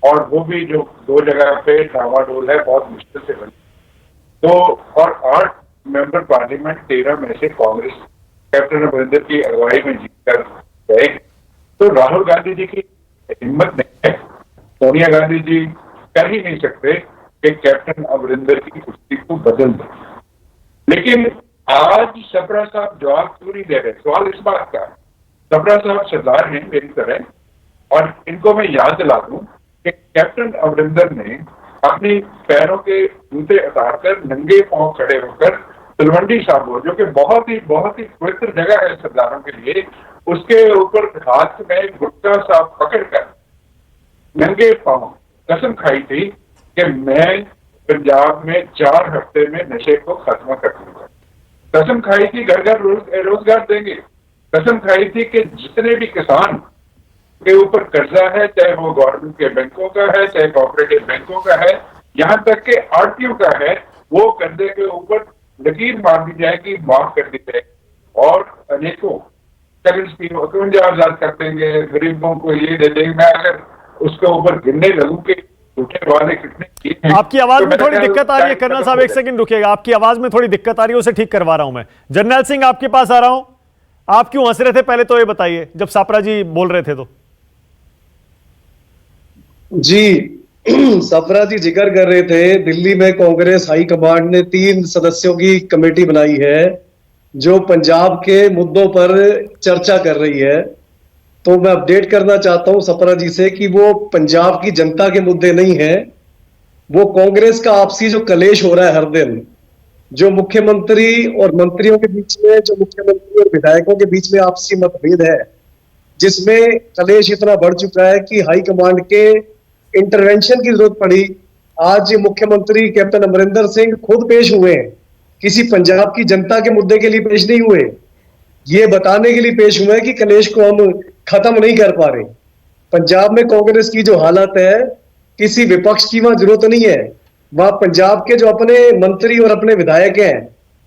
और वो भी जो 2 जगह पे डावाडोल है, बहुत मुश्किल से बनी। तो और 8 मेंबर पार्लियामेंट 13 में से कांग्रेस कैप्टन अमरिंदर की अगुवाई में जीतकर गए। तो राहुल गांधी जी की हिम्मत नहीं है, सोनिया गांधी जी कर ही नहीं सकते कि कैप्टन अमरिंदर की कुर्सी को बदल दे। लेकिन आज सप्रा साहब जवाब क्यों नहीं दे रहे? सवाल इस बात का, सप्रा साहब सरदार हैं मेरी तरह, और इनको मैं याद दिला दूं कि कैप्टन अमरिंदर ने अपनी पैरों के जूते उतारकर नंगे पांव खड़े होकर तलवंडी साबो, जो कि बहुत ही पवित्र जगह है सरदारों के लिए, उसके ऊपर हाथ में गुटका साहब पकड़कर नंगे पांव कसम खाई थी कि मैं पंजाब में 4 हफ्ते में नशे को खत्म कर दूंगा। कसम खाई थी घर घर रोजगार देंगे। कसम खाई थी कि जितने भी किसान के ऊपर कर्जा है, चाहे वो गवर्नमेंट के बैंकों का है, चाहे कोऑपरेटिव बैंकों का है, यहाँ तक के आरटीओ का है, वो कर्जे के ऊपर लकीर मार दी जाएगी, माफ कर दी जाएगी। और अनेकों स्कीम आजाद कर देंगे, गरीबों को ये दे देंगे। मैं अगर उसके ऊपर गिनने लगूं कि उठे वाले कितने हैं। आपकी आवाज में थोड़ी दिक्कत आ रही है कर्नल साहब, एक सेकंड रुकिएगा। आपकी आवाज में थोड़ी दिक्कत आ रही है, उसे ठीक करवा रहा हूं मैं। जर्नैल सिंह आपके पास आ रहा हूं। आप क्यों हंस रहे थे पहले तो ये बताइए, जब सापरा जी बोल रहे थे तो। जी सफरा जी जिक्र कर रहे थे, दिल्ली में कांग्रेस हाई कमांड ने 3 सदस्यों की कमेटी बनाई है जो पंजाब के मुद्दों पर चर्चा कर रही है। तो मैं अपडेट करना चाहता हूं सफरा जी से कि वो पंजाब की जनता के मुद्दे नहीं है, वो कांग्रेस का आपसी जो कलेश हो रहा है हर दिन, जो मुख्यमंत्री और मंत्रियों के बीच में, जो मुख्यमंत्री और विधायकों के बीच में आपसी मतभेद है, जिसमें कलेश इतना बढ़ चुका है कि हाई कमांड के इंटरवेंशन की जरूरत पड़ी। आज मुख्यमंत्री कैप्टन अमरिंदर सिंह खुद पेश हुए हैं, किसी पंजाब की जनता के मुद्दे के लिए पेश नहीं हुए, ये बताने के लिए पेश हुए हैं कि कलेश को हम खत्म नहीं कर पा रहे। पंजाब में कांग्रेस की जो हालत है, किसी विपक्ष की वहां जरूरत नहीं है। वहां पंजाब के जो अपने मंत्री और अपने विधायक हैं,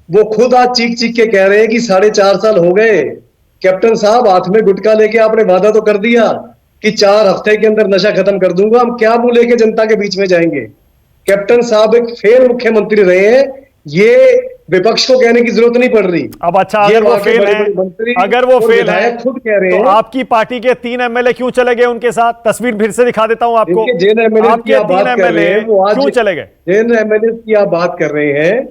वो खुद आज चीख चीख के कह रहे हैं कि 4.5 साल हो गए, कैप्टन साहब हाथ में गुटखा लेके आपने वादा तो कर दिया कि 4 हफ्ते के अंदर नशा खत्म कर दूंगा, हम क्या मुंह लेके जनता के बीच में जाएंगे। कैप्टन साहब एक फेल मुख्यमंत्री रहे हैं, ये विपक्ष को कहने की जरूरत नहीं पड़ रही। अब अच्छा, अगर वो फेल है, अगर वो फेल है खुद कह रहे तो हैं, आपकी पार्टी के 3 एमएलए क्यों चले गए उनके साथ? तस्वीर फिर से दिखा देता हूं आपको। जिन एमएलए आपके 3 एमएलए क्यों चले गए? जिन एमएलए की आप बात कर रहे हैं,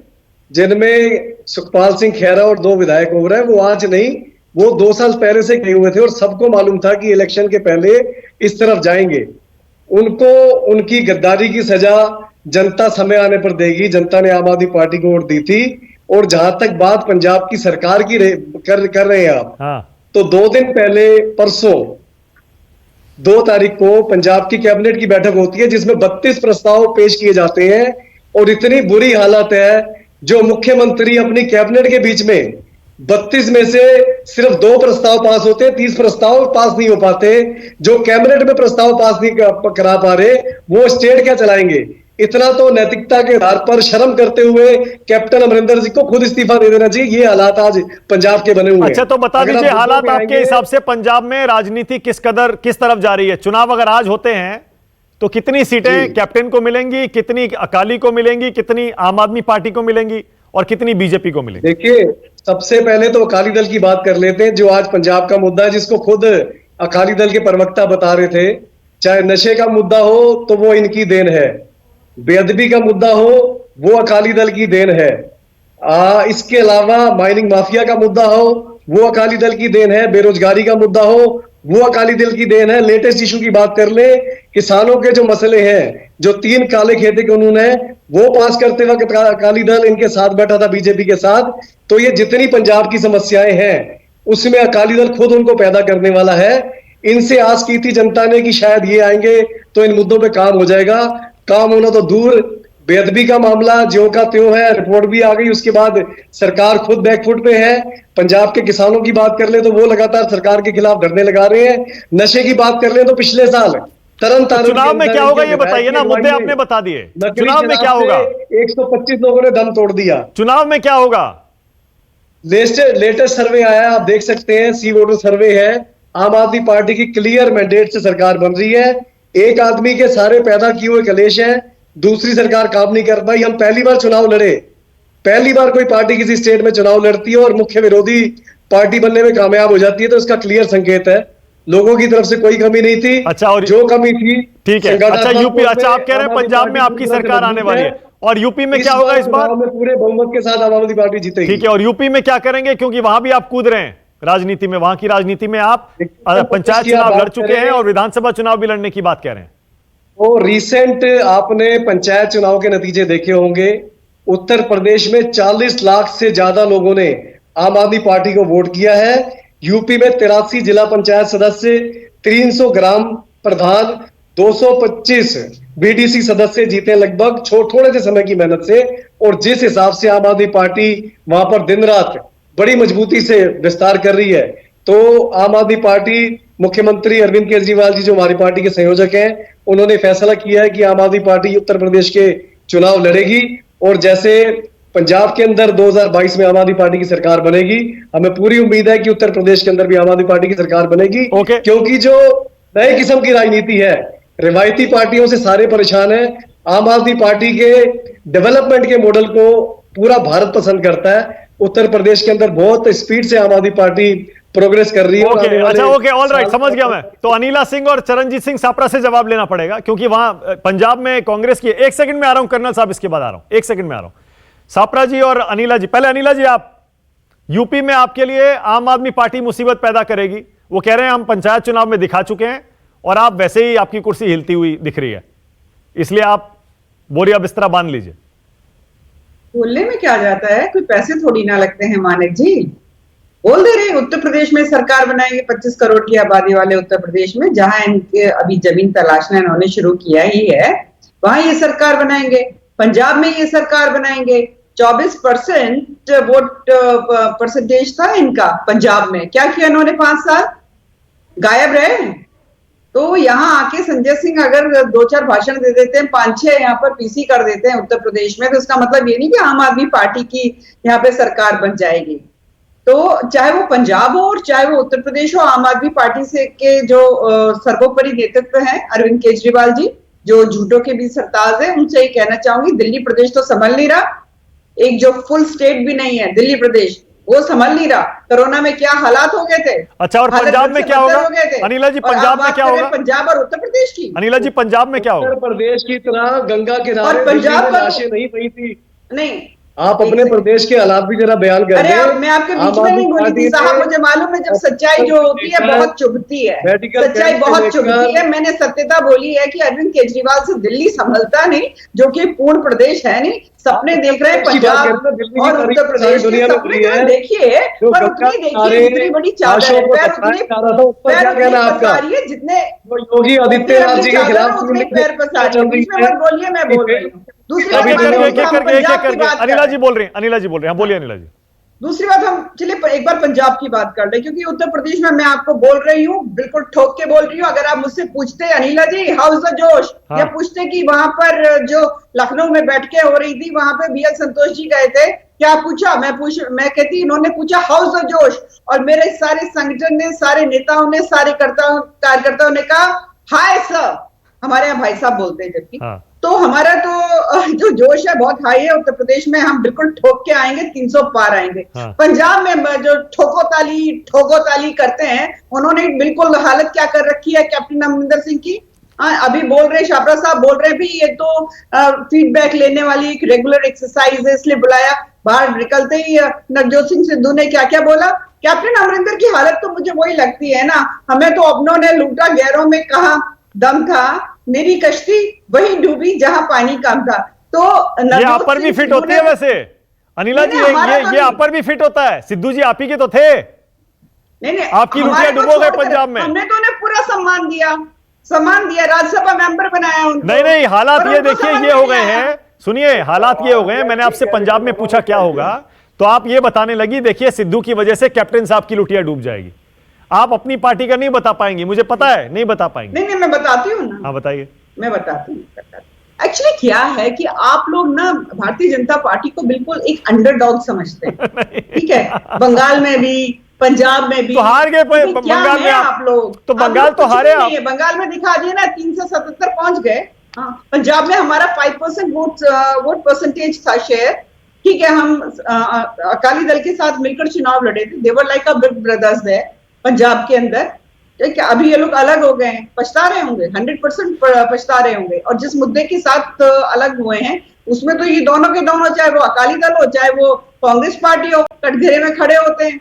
जिनमें सुखपाल सिंह खैरा और 2 विधायक हो रहे हैं, वो आज नहीं, वो 2 साल पहले से गए हुए थे और सबको मालूम था कि इलेक्शन के पहले इस तरफ जाएंगे। उनको उनकी गद्दारी की सजा जनता समय आने पर देगी। जनता ने आम आदमी पार्टी को वोट दी थी। और जहां तक बात पंजाब की सरकार की कर रहे हैं आप, तो 2 दिन पहले परसों 2 तारीख को पंजाब की कैबिनेट की बैठक होती है, जिसमें 32 प्रस्ताव पेश किए जाते हैं। और इतनी बुरी हालत है, जो मुख्यमंत्री अपनी कैबिनेट के बीच में 32 में से सिर्फ 2 प्रस्ताव पास होते हैं, 30 प्रस्ताव पास नहीं हो पाते। जो कैबिनेट में प्रस्ताव पास नहीं करा पा रहे, वो स्टेट क्या चलाएंगे? इतना तो नैतिकता के आधार पर शर्म करते हुए कैप्टन अमरिंदर सिंह को खुद इस्तीफा दे देना चाहिए। ये हालात आज पंजाब के बने हुए हैं। अच्छा, तो बता दीजिए हालात आपके हिसाब से पंजाब में राजनीति किस तरफ जा रही है? चुनाव अगर आज होते हैं तो कितनी सीटें कैप्टन को मिलेंगी, कितनी अकाली को मिलेंगी, कितनी आम आदमी पार्टी को मिलेंगी और कितनी बीजेपी को मिलेंगी? देखिए, सबसे पहले तो अकाली दल की बात कर लेते हैं, जो आज पंजाब का मुद्दा है, जिसको खुद अकाली दल के प्रवक्ता बता रहे थे। चाहे नशे का मुद्दा हो तो वो इनकी देन है, बेअदबी का मुद्दा हो वो अकाली दल की देन है, इसके अलावा माइनिंग माफिया का मुद्दा हो वो अकाली दल की देन है, बेरोजगारी का मुद्दा हो वो अकाली दल की देन है। लेटेस्ट इशू की बात कर ले, किसानों के जो मसले हैं, जो 3 काले खेते कानून है, वो पास करते वक्त अकाली दल इनके साथ बैठा था, बीजेपी के साथ। तो ये जितनी पंजाब की समस्याएं हैं, उसमें अकाली दल खुद उनको पैदा करने वाला है। इनसे आस की थी जनता ने कि शायद ये आएंगे तो इन मुद्दों पे काम हो जाएगा। काम होना तो दूर, बेअदबी का मामला ज्यों का त्यों है, रिपोर्ट भी आ गई, उसके बाद सरकार खुद बैकफुट पे है। पंजाब के किसानों की बात कर ले तो वो लगातार सरकार के खिलाफ धरने लगा रहे हैं। नशे की बात कर ले तो पिछले साल तरन तारण चुनाव में क्या होगा ये बताइए ना, मुद्दे आपने बता दिए। चुनाव में क्या होगा? 125 लोगों ने दम तोड़ दिया। चुनाव में क्या होगा? लेटेस्ट सर्वे आया, आप देख सकते हैं, सी वोटर सर्वे है। आम आदमी पार्टी की क्लियर मैंडेट से सरकार बन रही है। एक आदमी के सारे पैदा किए हुए कलेश हैं, दूसरी सरकार काम नहीं कर पाई। हम पहली बार चुनाव लड़े, पहली बार कोई पार्टी किसी स्टेट में चुनाव लड़ती है और मुख्य विरोधी पार्टी बनने में कामयाब हो जाती है, तो इसका क्लियर संकेत है लोगों की तरफ से कोई कमी नहीं थी। अच्छा, और जो कमी थी, ठीक है। अच्छा, यूपी, अच्छा आप कह रहे हैं पंजाब में आपकी सरकार आने वाली है, और यूपी में क्या होगा इस बार? पूरे बहुमत के साथ आम आदमी पार्टी जीतेगी। ठीक है, और यूपी में क्या करेंगे? क्योंकि वहां भी आप कूद रहे हैं राजनीति में, वहां की राजनीति में आप पंचायत चुनाव लड़ चुके हैं और विधानसभा चुनाव भी लड़ने की बात कह रहे हैं। वो रिसेंट आपने पंचायत चुनाव के नतीजे देखे होंगे। उत्तर प्रदेश में 40 लाख से ज्यादा लोगों ने आम आदमी पार्टी को वोट किया है। यूपी में 83 जिला पंचायत सदस्य, 300 ग्राम प्रधान 225 बीडीसी सदस्य जीते लगभग थोड़े से समय की मेहनत से, और जिस हिसाब से आम आदमी पार्टी वहां पर दिन रात बड़ी मजबूती से विस्तार कर रही है, तो आम आदमी पार्टी, मुख्यमंत्री अरविंद केजरीवाल जी जो हमारी पार्टी के संयोजक हैं, उन्होंने फैसला किया है कि आम आदमी पार्टी उत्तर प्रदेश के चुनाव लड़ेगी। और जैसे पंजाब के अंदर 2022 में आम आदमी पार्टी की सरकार बनेगी, हमें पूरी उम्मीद है कि उत्तर प्रदेश के अंदर भी आम आदमी पार्टी की सरकार बनेगी। क्योंकि जो नए किस्म की राजनीति है, रिवायती पार्टियों से सारे परेशान हैं। आम आदमी पार्टी के डेवलपमेंट के मॉडल को पूरा भारत पसंद करता है। उत्तर प्रदेश के अंदर बहुत स्पीड से आम आदमी पार्टी प्रोग्रेस कर रही है। अच्छा, ओके, ऑल राइट, समझ गया मैं। तो अनिला सिंह और चरणजीत सिंह सापरा से जवाब लेना पड़ेगा, क्योंकि वहां पंजाब में कांग्रेस की, एक सेकंड में आ रहा हूं कर्नल साहब, इसके बाद आ रहा हूं, एक सेकंड में आ रहा हूं। सापरा जी और अनिला जी, पहले अनिला जी, आप यूपी में आपके लिए आम आदमी पार्टी मुसीबत पैदा करेगी, वो कह रहे हैं हम पंचायत चुनाव में दिखा चुके हैं और आप वैसे ही आपकी कुर्सी हिलती हुई दिख रही है, इसलिए आप बोरिया बिस्तरा बांध लीजिए। बोलने में क्या जाता है, कोई पैसे थोड़ी ना लगते हैं मानिक जी। बोल दे रहे उत्तर प्रदेश में सरकार बनाएंगे, 25 करोड़ की आबादी वाले उत्तर प्रदेश में, जहां इनके अभी जमीन तलाशना इन्होंने शुरू किया ही है, वहां ये सरकार बनाएंगे। पंजाब में ये सरकार बनाएंगे। 24% वोट परसेंटेज था इनका पंजाब में। क्या किया इन्होंने 5 साल? गायब रहे। तो यहाँ आके संजय सिंह अगर 2-4 भाषण दे देते हैं, 5-6 यहाँ पर पीसी कर देते हैं उत्तर प्रदेश में, तो इसका मतलब ये नहीं कि आम आदमी पार्टी की यहाँ पे सरकार बन जाएगी। तो चाहे वो पंजाब हो और चाहे वो उत्तर प्रदेश हो, आम आदमी पार्टी से के जो सर्वोपरि नेतृत्व है अरविंद केजरीवाल जी, जो झूठों के भी सरताज है, उनसे ये कहना चाहूंगी, दिल्ली प्रदेश तो संभल नहीं रहा। एक जो फुल स्टेट भी नहीं है दिल्ली प्रदेश, वो संभल नहीं रहा। कोरोना में क्या हालात हो गए थे। अच्छा, और पंजाब में क्या होगा अनिला जी? पंजाब में क्या होगा? पंजाब और उत्तर प्रदेश की, अनिला जी, पंजाब में क्या होगा? उत्तर प्रदेश की तरह गंगा किनारे और पंजाब में लाशें नहीं पड़ी थी। नहीं, आप अपने प्रदेश के हालात भी जरा बयान कर अरे मैं आपके बीच में नहीं बोली थी साहब, मुझे मालूम है जब सच्चाई जो होती है बहुत चुभती है, सच्चाई बहुत चुभती है। मैंने सत्यता बोली है कि अरविंद केजरीवाल से दिल्ली संभलता नहीं, जो कि पूर्ण प्रदेश है नहीं। सपने देख रहे हैं पंजाब और उत्तर प्रदेश के सपने तो देखिए, पर उतनी देखिए जितनी बड़ी चादर है, पैर उतनी पसार रही है जितने योगी आदित्यनाथ जी के खिलाफ पैर पसार रही है। बीच में मत बोलिए, मैं बोल रही हूँ। दूसरी अनिला जी बोल रही हैं, अनिला जी बोल रहे हैं, बोलिए अनिला जी। दूसरी बात, हम चलिए एक बार पंजाब की बात कर ले, क्योंकि उत्तर प्रदेश में मैं आपको बोल रही हूँ, बिल्कुल ठोक के बोल रही हूँ। अगर आप मुझसे पूछते अनिला जी हाउ इज द जोश, या पूछते कि वहां पर जो लखनऊ में बैठ के हो रही थी, वहां पे BL संतोष जी गए थे, क्या पूछा? मैं कहती इन्होंने पूछा हाउ इज द जोश, और मेरे सारे संगठन ने, सारे नेताओं ने, सारे कार्यकर्ताओं ने कहा हाय सर। हमारे यहाँ भाई साहब बोलते हैं जबकि। तो हमारा तो जो जोश है बहुत हाई है उत्तर प्रदेश में, हम बिल्कुल ठोक के आएंगे, 300 पार आएंगे। पंजाब में जो ठोको ताली करते हैं, उन्होंने बिल्कुल हालत क्या कर रखी है कैप्टन अमरिंदर सिंह की। अभी बोल रहे छापरा साहब बोल रहे भी ये तो फीडबैक लेने वाली एक रेगुलर एक्सरसाइज है, इसलिए बुलाया। बाहर निकलते ही नवजोत सिंह सिद्धू ने क्या क्या बोला। कैप्टन अमरिंदर की हालत तो मुझे वही लगती है ना, हमें तो अपनों ने लूटा, गैरों में कहा दम था, मेरी कश्ती वही डूबी जहां पानी कम था। तो ये आप पर भी फिट होती है वैसे अनिला जी, ये आप पर भी फिट होता है। सिद्धू जी आप ही के तो थे। नहीं, आपकी लुटिया डुबो गए पंजाब में। हमने तो उन्हें पूरा सम्मान दिया, राज्यसभा मेंबर बनाया उनको। नहीं, हालात ये देखिए ये हो गए हैं, सुनिए हालात ये हो गए हैं। मैंने आपसे पंजाब में पूछा क्या होगा, तो आप ये बताने लगी देखिए सिद्धू की वजह से कैप्टन साहब की लुटिया डूब जाएगी। आप अपनी पार्टी का नहीं बता पाएंगी, मुझे पता है नहीं बता पाएंगी। नहीं, मैं बताती हूँ ना। हाँ बताइए। मैं बताती हूँ। एक्चुअली क्या है कि आप लोग ना भारतीय जनता पार्टी को बिल्कुल एक अंडरडॉग समझते हैं। ठीक है, बंगाल में भी, पंजाब में भी तो हार गए। बंगाल में आप लोग तो बंगाल तो हारे आप। बंगाल में दिखा दिए ना, 377 पहुंच गए। पंजाब में हमारा 5% वोट परसेंटेज था शेयर। ठीक है, हम अकाली दल के साथ मिलकर चुनाव लड़े थे, देवर लाइक अ बिग ब्रदर्स है पंजाब के अंदर। ठीक है, अभी ये लोग अलग हो गए हैं, पछता रहे होंगे, 100% पछता रहे होंगे। और जिस मुद्दे के साथ अलग हुए हैं उसमें तो ये दोनों के दोनों, चाहे वो अकाली दल हो चाहे वो कांग्रेस पार्टी हो, कटघरे में खड़े होते हैं।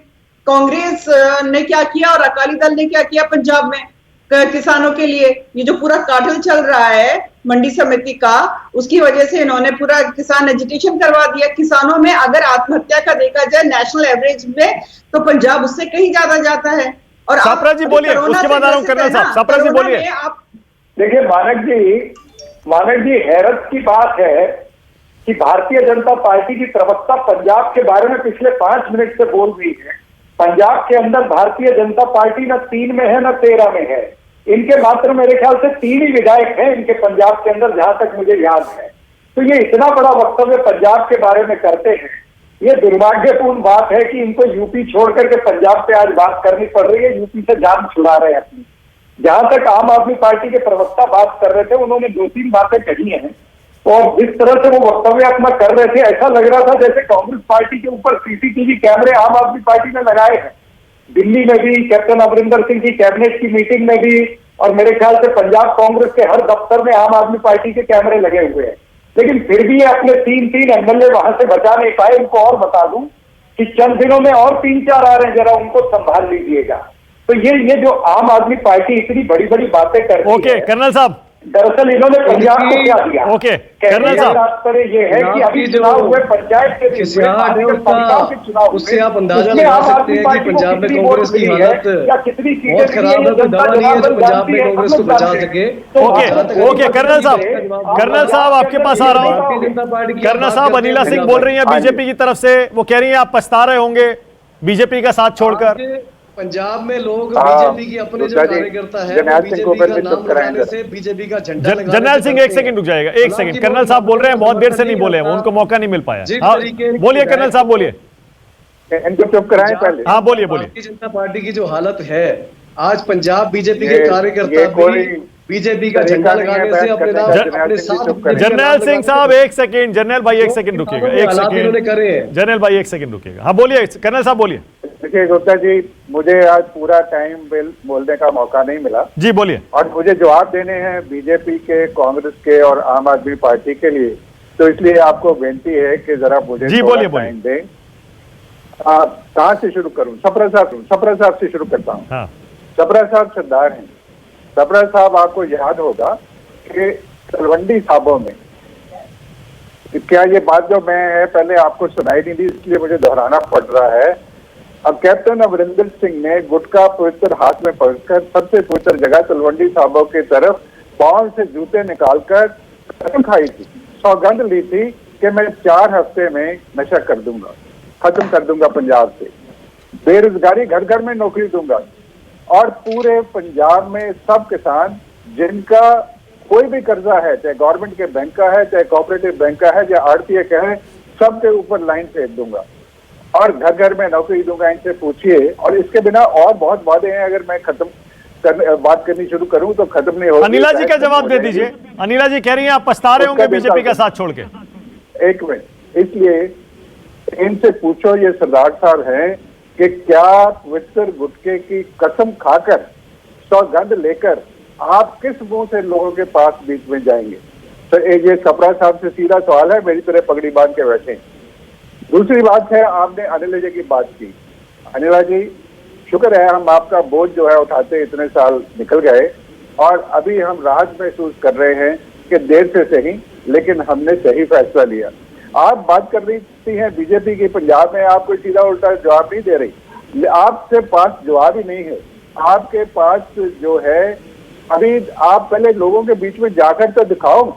कांग्रेस ने क्या किया और अकाली दल ने क्या किया पंजाब में किसानों के लिए। ये जो पूरा काठल चल रहा है मंडी समिति का, उसकी वजह से इन्होंने पूरा किसान एजुटेशन करवा दिया। किसानों में अगर आत्महत्या का देखा जाए नेशनल एवरेज में, तो पंजाब उससे कहीं ज्यादा जाता है। और सापरा जी बोलिए, उसके बाद आ रहा हूं कर्नल साहब। सापरा जी बोलिए। देखिए मानक जी हैरत की बात है कि भारतीय जनता पार्टी की प्रवक्ता पंजाब के बारे में पिछले 5 मिनट से बोल रही है। पंजाब के अंदर भारतीय जनता पार्टी न 3 में है न 13 में है। इनके मात्र मेरे ख्याल से 3 ही विधायक हैं इनके पंजाब के अंदर, जहां तक मुझे याद है। तो ये इतना बड़ा वक्तव्य पंजाब के बारे में करते हैं। ये दुर्भाग्यपूर्ण बात है कि इनको यूपी छोड़ करके पंजाब पे आज बात करनी पड़ रही है। यूपी से जान छुड़ा रहे हैं अपनी। जहां तक आम आदमी पार्टी के प्रवक्ता बात कर रहे थे, उन्होंने 2-3 बातें कही हैं और जिस तरह से वो वक्तव्य अपना कर रहे थे, ऐसा लग रहा था जैसे कांग्रेस पार्टी के ऊपर सीसीटीवी कैमरे आम आदमी पार्टी ने लगाए हैं। दिल्ली में भी, कैप्टन अमरिंदर सिंह की कैबिनेट की मीटिंग में भी, और मेरे ख्याल से पंजाब कांग्रेस के हर दफ्तर में आम आदमी पार्टी के कैमरे लगे हुए हैं। लेकिन फिर भी ये अपने 3 एमएलए वहां से बचा नहीं पाए। इनको और बता दूं कि चंद दिनों में और 3-4 आ रहे हैं, जरा उनको संभाल लीजिएगा। तो ये जो आम आदमी पार्टी इतनी बड़ी बड़ी बातें करती है। ओके कर्नल साहब, दरअसल इन्होंने पंजाब को क्या दिया? ओके कर्नल साहब, तात्पर्य ये है कि अभी चुनाव हुए, पंचायत के चुनाव, उससे आप अंदाजा लगा सकते हैं कि पंजाब में कांग्रेस की हालत बहुत खराब है। कोई दावा नहीं है जो पंजाब में कांग्रेस को बचा सके। ओके कर्नल साहब आपके पास आ रहा हूँ। कर्नल साहब, अनिला सिंह बोल रही हैं बीजेपी की तरफ से, वो कह रही हैं आप पछता रहे होंगे बीजेपी का साथ छोड़कर। पंजाब में लोग बीजेपी की अपने जो कार्यकर्ता है, बीजेपी का नाम लगाने से बीजेपी का झंडा लगाने। जनरल सिंह 1 सेकंड रुक जाएगा, 1 सेकंड। कर्नल साहब बोल रहे हैं, बहुत देर से नहीं बोले, उनको मौका नहीं मिल पाया। हाँ बोलिए कर्नल साहब, बोलिए। इनको चुप कराएं पहले। हाँ बोलिए। भारतीय जनता पार्टी की जो हालत है आज, पंजाब बीजेपी के कार्यकर्ता बीजेपी का झंडा लगाने से अपने साथ। जनरल सिंह साहब 1 सेकंड, जनरल भाई 1 सेकंड रुकिएगा, 1 सेकंड जनरल भाई 1 सेकंड रुकिएगा। हाँ बोलिए कर्नल साहब, बोलिए। देखिए गुप्ता जी, मुझे आज पूरा टाइम बोलने का मौका नहीं मिला जी, बोलिए। और मुझे जवाब देने हैं बीजेपी के, कांग्रेस के और आम आदमी पार्टी के लिए, तो इसलिए आपको विनती है कि जरा मुझे टाइम दें। कहाँ से शुरू करूं? सप्रा साहब से शुरू करता हूँ। हाँ। सप्रा साहब सरदार हैं। सप्रा साहब, आपको याद होगा कि तलवंडी साहबों में, क्या ये बात जो मैं है पहले आपको सुनाई नहीं दी, इसलिए मुझे दोहराना पड़ रहा है। अब कैप्टन अमरिंदर सिंह ने गुटखा पवित्र हाथ में पकड़कर सबसे पवित्र जगह तलवंडी साहबों की तरफ पांव से जूते निकालकर कसम खाई थी, सौगंध ली थी कि मैं 4 हफ्ते में नशा कर दूंगा, खत्म कर दूंगा पंजाब से, बेरोजगारी घर घर में नौकरी दूंगा, और पूरे पंजाब में सब किसान जिनका कोई भी कर्जा है, चाहे गवर्नमेंट के बैंक का है, चाहे कोऑपरेटिव बैंक का है, चाहे आड़तीय का है, सबके ऊपर लाइन फेंक दूंगा और घर घर में नौकरी दूंगा। इनसे पूछिए। और इसके बिना और बहुत वादे हैं, अगर मैं बात करनी शुरू करूं तो खत्म नहीं होगी। अनिला जी का जवाब दे दीजिए। अनिला जी कह रही हैं आप पछता रहे होंगे बीजेपी का साथ छोड़ के। 1 मिनट, इसलिए इनसे पूछो, ये सरदार साहब हैं, कि क्या पवित्र गुटके की कसम खाकर, सौगंध लेकर आप किस मुंह से लोगों के पास बीच में जाएंगे? तो ये सप्रा साहब से सीधा सवाल है, मेरी तरह पगड़ी बांध के बैठे। दूसरी बात है, आपने अनिला जी की बात की। अनिला जी, शुक्र है हम आपका बोझ जो है उठाते इतने साल निकल गए और अभी हम राहत महसूस कर रहे हैं कि देर से सही, लेकिन हमने सही फैसला लिया। आप बात कर रही हैं बीजेपी की पंजाब में, आप कोई सीधा उल्टा जवाब नहीं दे रही। आपके पास जवाब ही नहीं है। आपके पास जो है, अभी आप पहले लोगों के बीच में जाकर तो दिखाओ।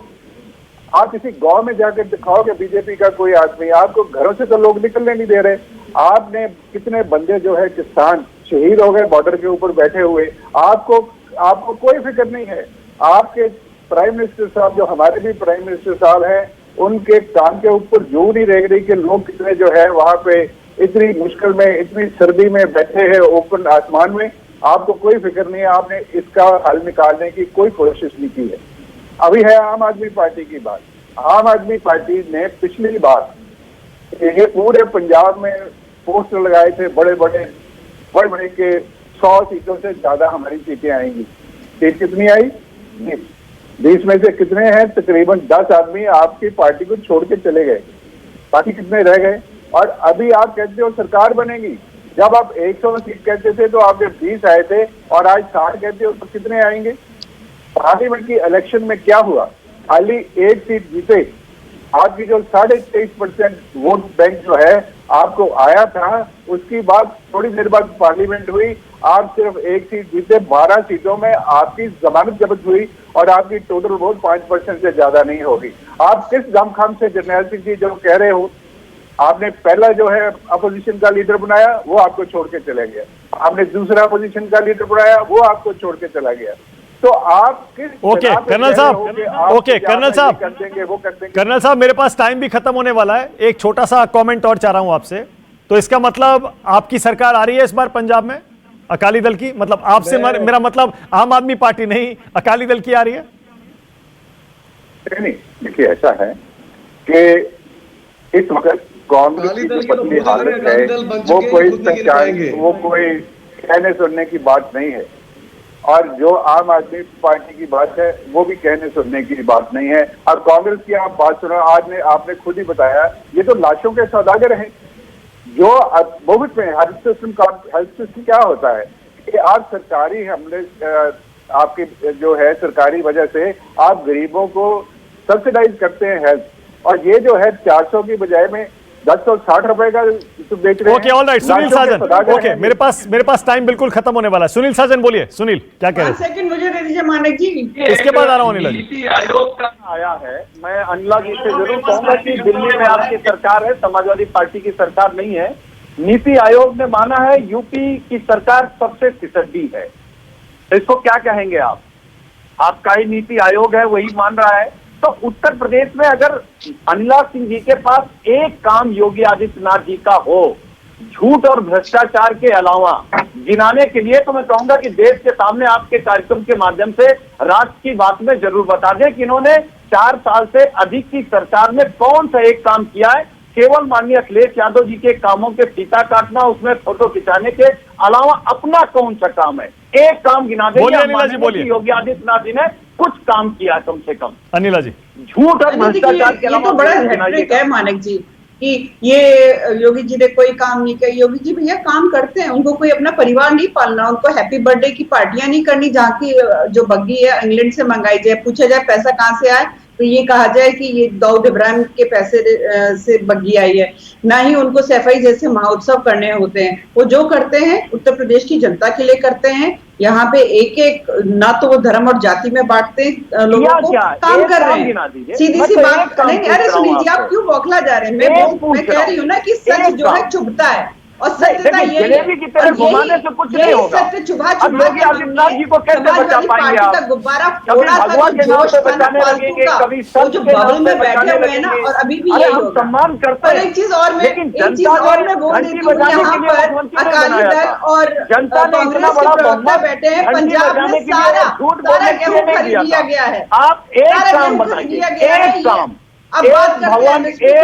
आप किसी गांव में जाकर दिखाओ कि बीजेपी का कोई आदमी, आपको घरों से तो लोग निकलने नहीं दे रहे। आपने कितने बंदे जो है किसान शहीद हो गए बॉर्डर के ऊपर बैठे हुए, आपको कोई फिक्र नहीं है। आपके प्राइम मिनिस्टर साहब, जो हमारे भी प्राइम मिनिस्टर साहब हैं, उनके काम के ऊपर जो नहीं रह रही कि लोग कितने जो है वहां पे इतनी मुश्किल में, इतनी सर्दी में बैठे हैं ओपन आसमान में। आपको कोई फिक्र नहीं है, आपने इसका हल निकालने की कोई कोशिश नहीं की है। अभी है आम आदमी पार्टी की बात। आम आदमी पार्टी ने पिछली बार ये पूरे पंजाब में पोस्टर लगाए थे, बड़े बड़े के 100 सीटों से ज्यादा हमारी सीटें आएंगी। सीट कितनी आई? 20 में से कितने हैं? तकरीबन 10 आदमी आपकी पार्टी को छोड़ के चले गए, बाकी कितने रह गए? और अभी आप कहते हो सरकार बनेगी। जब आप 100 सीट कहते थे तो आपके 20 आए थे, और आज 60 कहते हो तो कितने आएंगे? पार्लियामेंट की इलेक्शन में क्या हुआ? खाली 1 सीट जीते आपकी जो 23.5% वोट बैंक जो है आपको आया था, उसकी बाद थोड़ी देर बाद पार्लियामेंट हुई, आप सिर्फ एक सीट जीते, 12 सीटों में आपकी जमानत जब्त हुई और आपकी टोटल वोट 5% से ज्यादा नहीं होगी। आप किस दमखम से जरनैल सिंह जी जो कह रहे हो, आपने पहला जो है अपोजिशन का लीडर बनाया, वो आपको छोड़ के चला गया, आपने दूसरा अपोजिशन का लीडर बनाया, वो आपको छोड़ के चला गया। तो आप किस ओके कर्नल साहब, ओके कर्नल साहब, कर देंगे वो कर देंगे। कर्नल साहब मेरे पास टाइम भी खत्म होने वाला है, एक छोटा सा कमेंट और चाह रहा हूं आपसे। तो इसका मतलब आपकी सरकार आ रही है इस बार पंजाब में अकाली दल की, मतलब आपसे मेरा मतलब आम आदमी पार्टी नहीं, अकाली दल की आ रही है? नहीं, देखिए ऐसा है कि इस वक्त कांग्रेस की जो पतली हालत है वो कोई सच्चाई, वो कोई कहने सुनने की बात नहीं है, और जो आम आदमी पार्टी की बात है वो भी कहने सुनने की बात नहीं है। और कांग्रेस की आप बात सुनो, आज ने आपने खुद ही बताया ये तो लाशों के सौदागर हैं। जो मुफ्त में हेल्थ सिस्टम क्या होता है कि आप सरकारी हमले, आपकी जो है सरकारी वजह से आप गरीबों को सब्सिडाइज करते हैं हेल्थ, और ये जो है 400 की बजाय में 1060 रुपए का बेच रहे हैं। ओके ऑल राइट, सुनील साजन, ओके मेरे पास टाइम बिल्कुल खत्म होने वाला है। सुनील साजन बोलिए, सुनील क्या कह रहे हैं? सेकंड मुझे दे दीजिए मानिक जी, इसके बाद आ रहा हूँ अनिला जी। नीति आयोग का आया है, मैं अनिला जी से जरूर कहूंगा कि दिल्ली में आपकी सरकार है, समाजवादी पार्टी की सरकार नहीं है। नीति आयोग ने माना है यूपी की सरकार सबसे फिसड्डी है, तो इसको क्या कहेंगे आप? आपका ही नीति आयोग है, वही मान रहा है। तो उत्तर प्रदेश में अगर अनिला सिंह जी के पास एक काम योगी आदित्यनाथ जी का हो झूठ और भ्रष्टाचार के अलावा गिनाने के लिए, तो मैं कहूंगा कि देश के सामने आपके कार्यक्रम के माध्यम से राष्ट्र की बात में जरूर बता दें कि इन्होंने 4 साल से अधिक की सरकार में कौन सा एक काम किया है। केवल माननीय अखिलेश यादव जी के कामों के फीता काटना, उसमें फोटो खिंचाने के अलावा अपना कौन सा काम है? एक काम गिना देंगे योगी आदित्यनाथ जी ने कुछ काम किया कम से कम। अनिला जी, झूठ और भ्रष्टाचार के अलावा तो बड़ा हैट्रिक है मानिक जी कि ये योगी जी ने कोई काम नहीं किया। योगी जी भैया काम करते हैं, उनको कोई अपना परिवार नहीं पालना, उनको हैप्पी बर्थडे की पार्टियां नहीं करनी जहाँ की जो बग्गी है इंग्लैंड से मंगाई जाए, पूछा जाए पैसा कहाँ से आए तो ये कहा जाए कि ये दाऊद इब्राहिम के पैसे से बग्गी आई है। ना ही उनको सैफई जैसे महोत्सव करने होते हैं, वो जो करते हैं उत्तर प्रदेश की जनता के लिए करते हैं। यहाँ पे एक एक ना तो वो धर्म और जाति में बांटते लोगों को, काम कर रहे हैं। सीधी सी बात नहीं, अरे सुनील जी आप क्यों बौखला जा रहे हैं? मैं कह रही हूँ ना कि सच जो है चुभता है, और सत्यता ये सत्य चुभा पार्टी का गुब्बारा फोड़ा था, जो जोश था ना फालतू का, वो जो बबल में बैठे हुए हैं ना, और अभी भी यही होगा। और एक चीज और मैं बोल देती हूँ, यहाँ पर अकाली दल और कांग्रेस के प्रवक्ता बैठे हैं, पंजाब में सारा गेहूं खरीद लिया गया है, सारा गेहूं खरीद लिया गया है। अब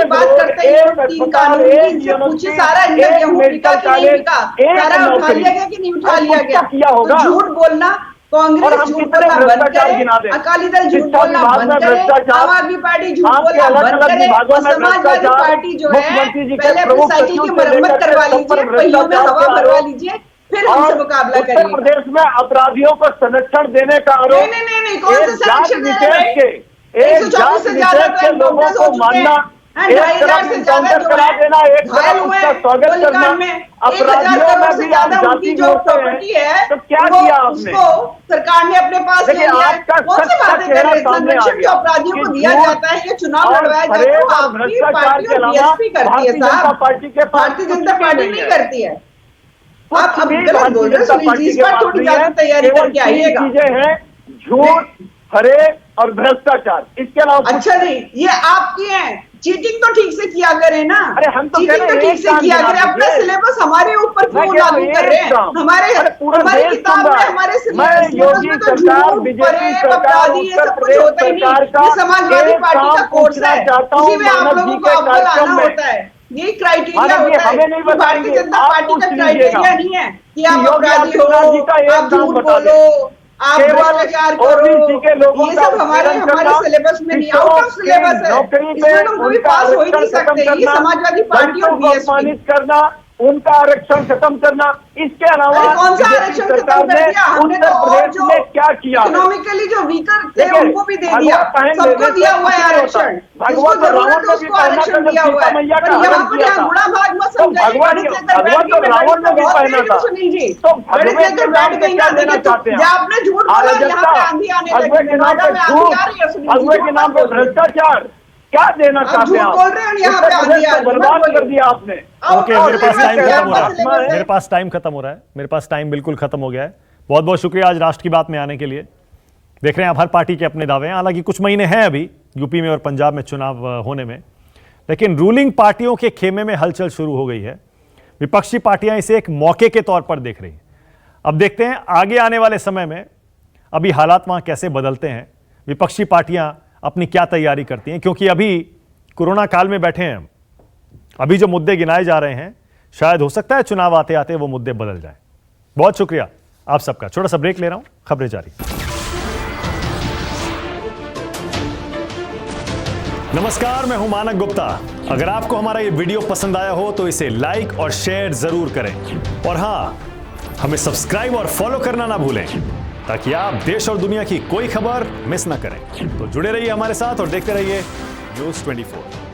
बात करते हैं 3 कानून की, इनसे पूछिए सारा इनका गेहूं बिका कि नहीं बिका, सारा उठा लिया गया कि नहीं उठा लिया गया। तो झूठ बोलना, कांग्रेस झूठ बोलना बंद करे, अकाली दल झूठ बोलना बंद करे, आम आदमी पार्टी झूठ बोलना बंद करे, और समाजवादी पार्टी जो है पहले अपनी साइकिल की मरम्मत करवा लीजिए, पहियों में हवा भरवा लीजिए, फिर हमसे मुकाबला करिए। उत्तर प्रदेश में अपराधियों को संरक्षण देने का आरोप, नहीं कौन सा संरक्षण दे रहे हैं? 124 से ज्यादा तो लोगों को मानना, 2,500 से ज्यादा करा देना, एक तरफ उसका स्वागत करना, अपराधियों में भी आप जाति जो प्रॉपर्टी है तो क्या किया आपने? उसको सरकार ने अपने पास ले लिया है। कौन सी बातें कर रहे हैं? संरक्षण जो अपराधियों को दिया जाता है, ये चुनाव लड़वाया जाता है, तो आपकी पार्टी और बीएसपी करती है साहब, भारतीय जनता पार्टी नहीं करती है। आप अब गलत बोल रहे हैं, इस पर थोड़ी ज्यादा तैयारी करके आइएगा। चीजें हैं झूठ, फरेब और भ्रष्टाचार, इसके अलावा अच्छा नहीं, ये आपकी है। चीटिंग तो ठीक से किया करें ना, अरे हम तो चीटिंग तो ठीक से किया करें। अपना सिलेबस हमारे ऊपर क्यों लागू कर रहे हैं? हमारी किताब में, हमारे सिलेबस में तो झूठ, फरेब, अपराधी ये सब कुछ होता ही नहीं। ये समाजवादी पार्टी का कोर्स है, इसी में आप लोगों को अव्वल आना होता है। यही क्राइटेरिया होता है। भारतीय जनता पार्टी का क्राइटेरिया नहीं है कि आप अपराधी हो, आप झूठ बोलो, आप भ्रष्टाचार करो, ये सब हमारे सिलेबस में नहीं, आउट ऑफ सिलेबस है, इसमें तुम कोई पास हो ही नहीं सकते। ये समाजवादी पार्टी और बीएसपी करना, उनका आरक्षण खत्म करना, इसके अलावा कौन सा आरक्षण खत्म कर दिया? हमने तो उत्तर प्रदेश में क्या किया? इकोनॉमिकली जो वीकर थे उनको भी दे दिया, सबको दिया हुआ है आरक्षण, जिसको जरूरत है उसको आरक्षण दिया हुआ है। पर यहाँ पर यहाँ गुड़ा भाग मत समझाइए, रावण ने भी पहना था। सुनील जी तो गणित लेकर बैठ गई ना, देना चाहते हैं आपने झूठ बोला, यहाँ पे आंधी आने लगी, नोएडा में आंधी आ रही है, भगवे के नाम पे भ्रष्टाचार क्या देना चाहते हैं? बोल रहे हैं यहाँ पे आंधी आ रही है, बर्बाद कर दिया आपने। ओके, मेरे पास टाइम खत्म हो रहा है, मेरे पास टाइम खत्म हो रहा है, मेरे पास टाइम बिल्कुल खत्म हो गया है। बहुत बहुत शुक्रिया आज राष्ट्र की बात में आने के लिए। देख रहे हैं आप, हर पार्टी के अपने दावे हैं, हालांकि कुछ महीने हैं अभी यूपी में और पंजाब में चुनाव होने में, लेकिन रूलिंग पार्टियों के खेमे में हलचल शुरू हो गई है। विपक्षी पार्टियां इसे एक मौके के तौर पर देख रही हैं। अब देखते हैं आगे आने वाले समय में अभी हालात वहां कैसे बदलते हैं, विपक्षी पार्टियां अपनी क्या तैयारी करती हैं, क्योंकि अभी कोरोना काल में बैठे हैं। अभी जो मुद्दे गिनाए जा रहे हैं, शायद हो सकता है चुनाव आते आते वो मुद्दे बदल जाएं। बहुत शुक्रिया आप सबका। छोटा सा ब्रेक ले रहा हूं, खबरें जारी। नमस्कार, मैं हूं मानक गुप्ता। अगर आपको हमारा ये वीडियो पसंद आया हो तो इसे लाइक और शेयर जरूर करें, और हां, हमें सब्सक्राइब और फॉलो करना ना भूलें, ताकि आप देश और दुनिया की कोई खबर मिस ना करें। तो जुड़े रहिए हमारे साथ और देखते रहिए न्यूज़ 24।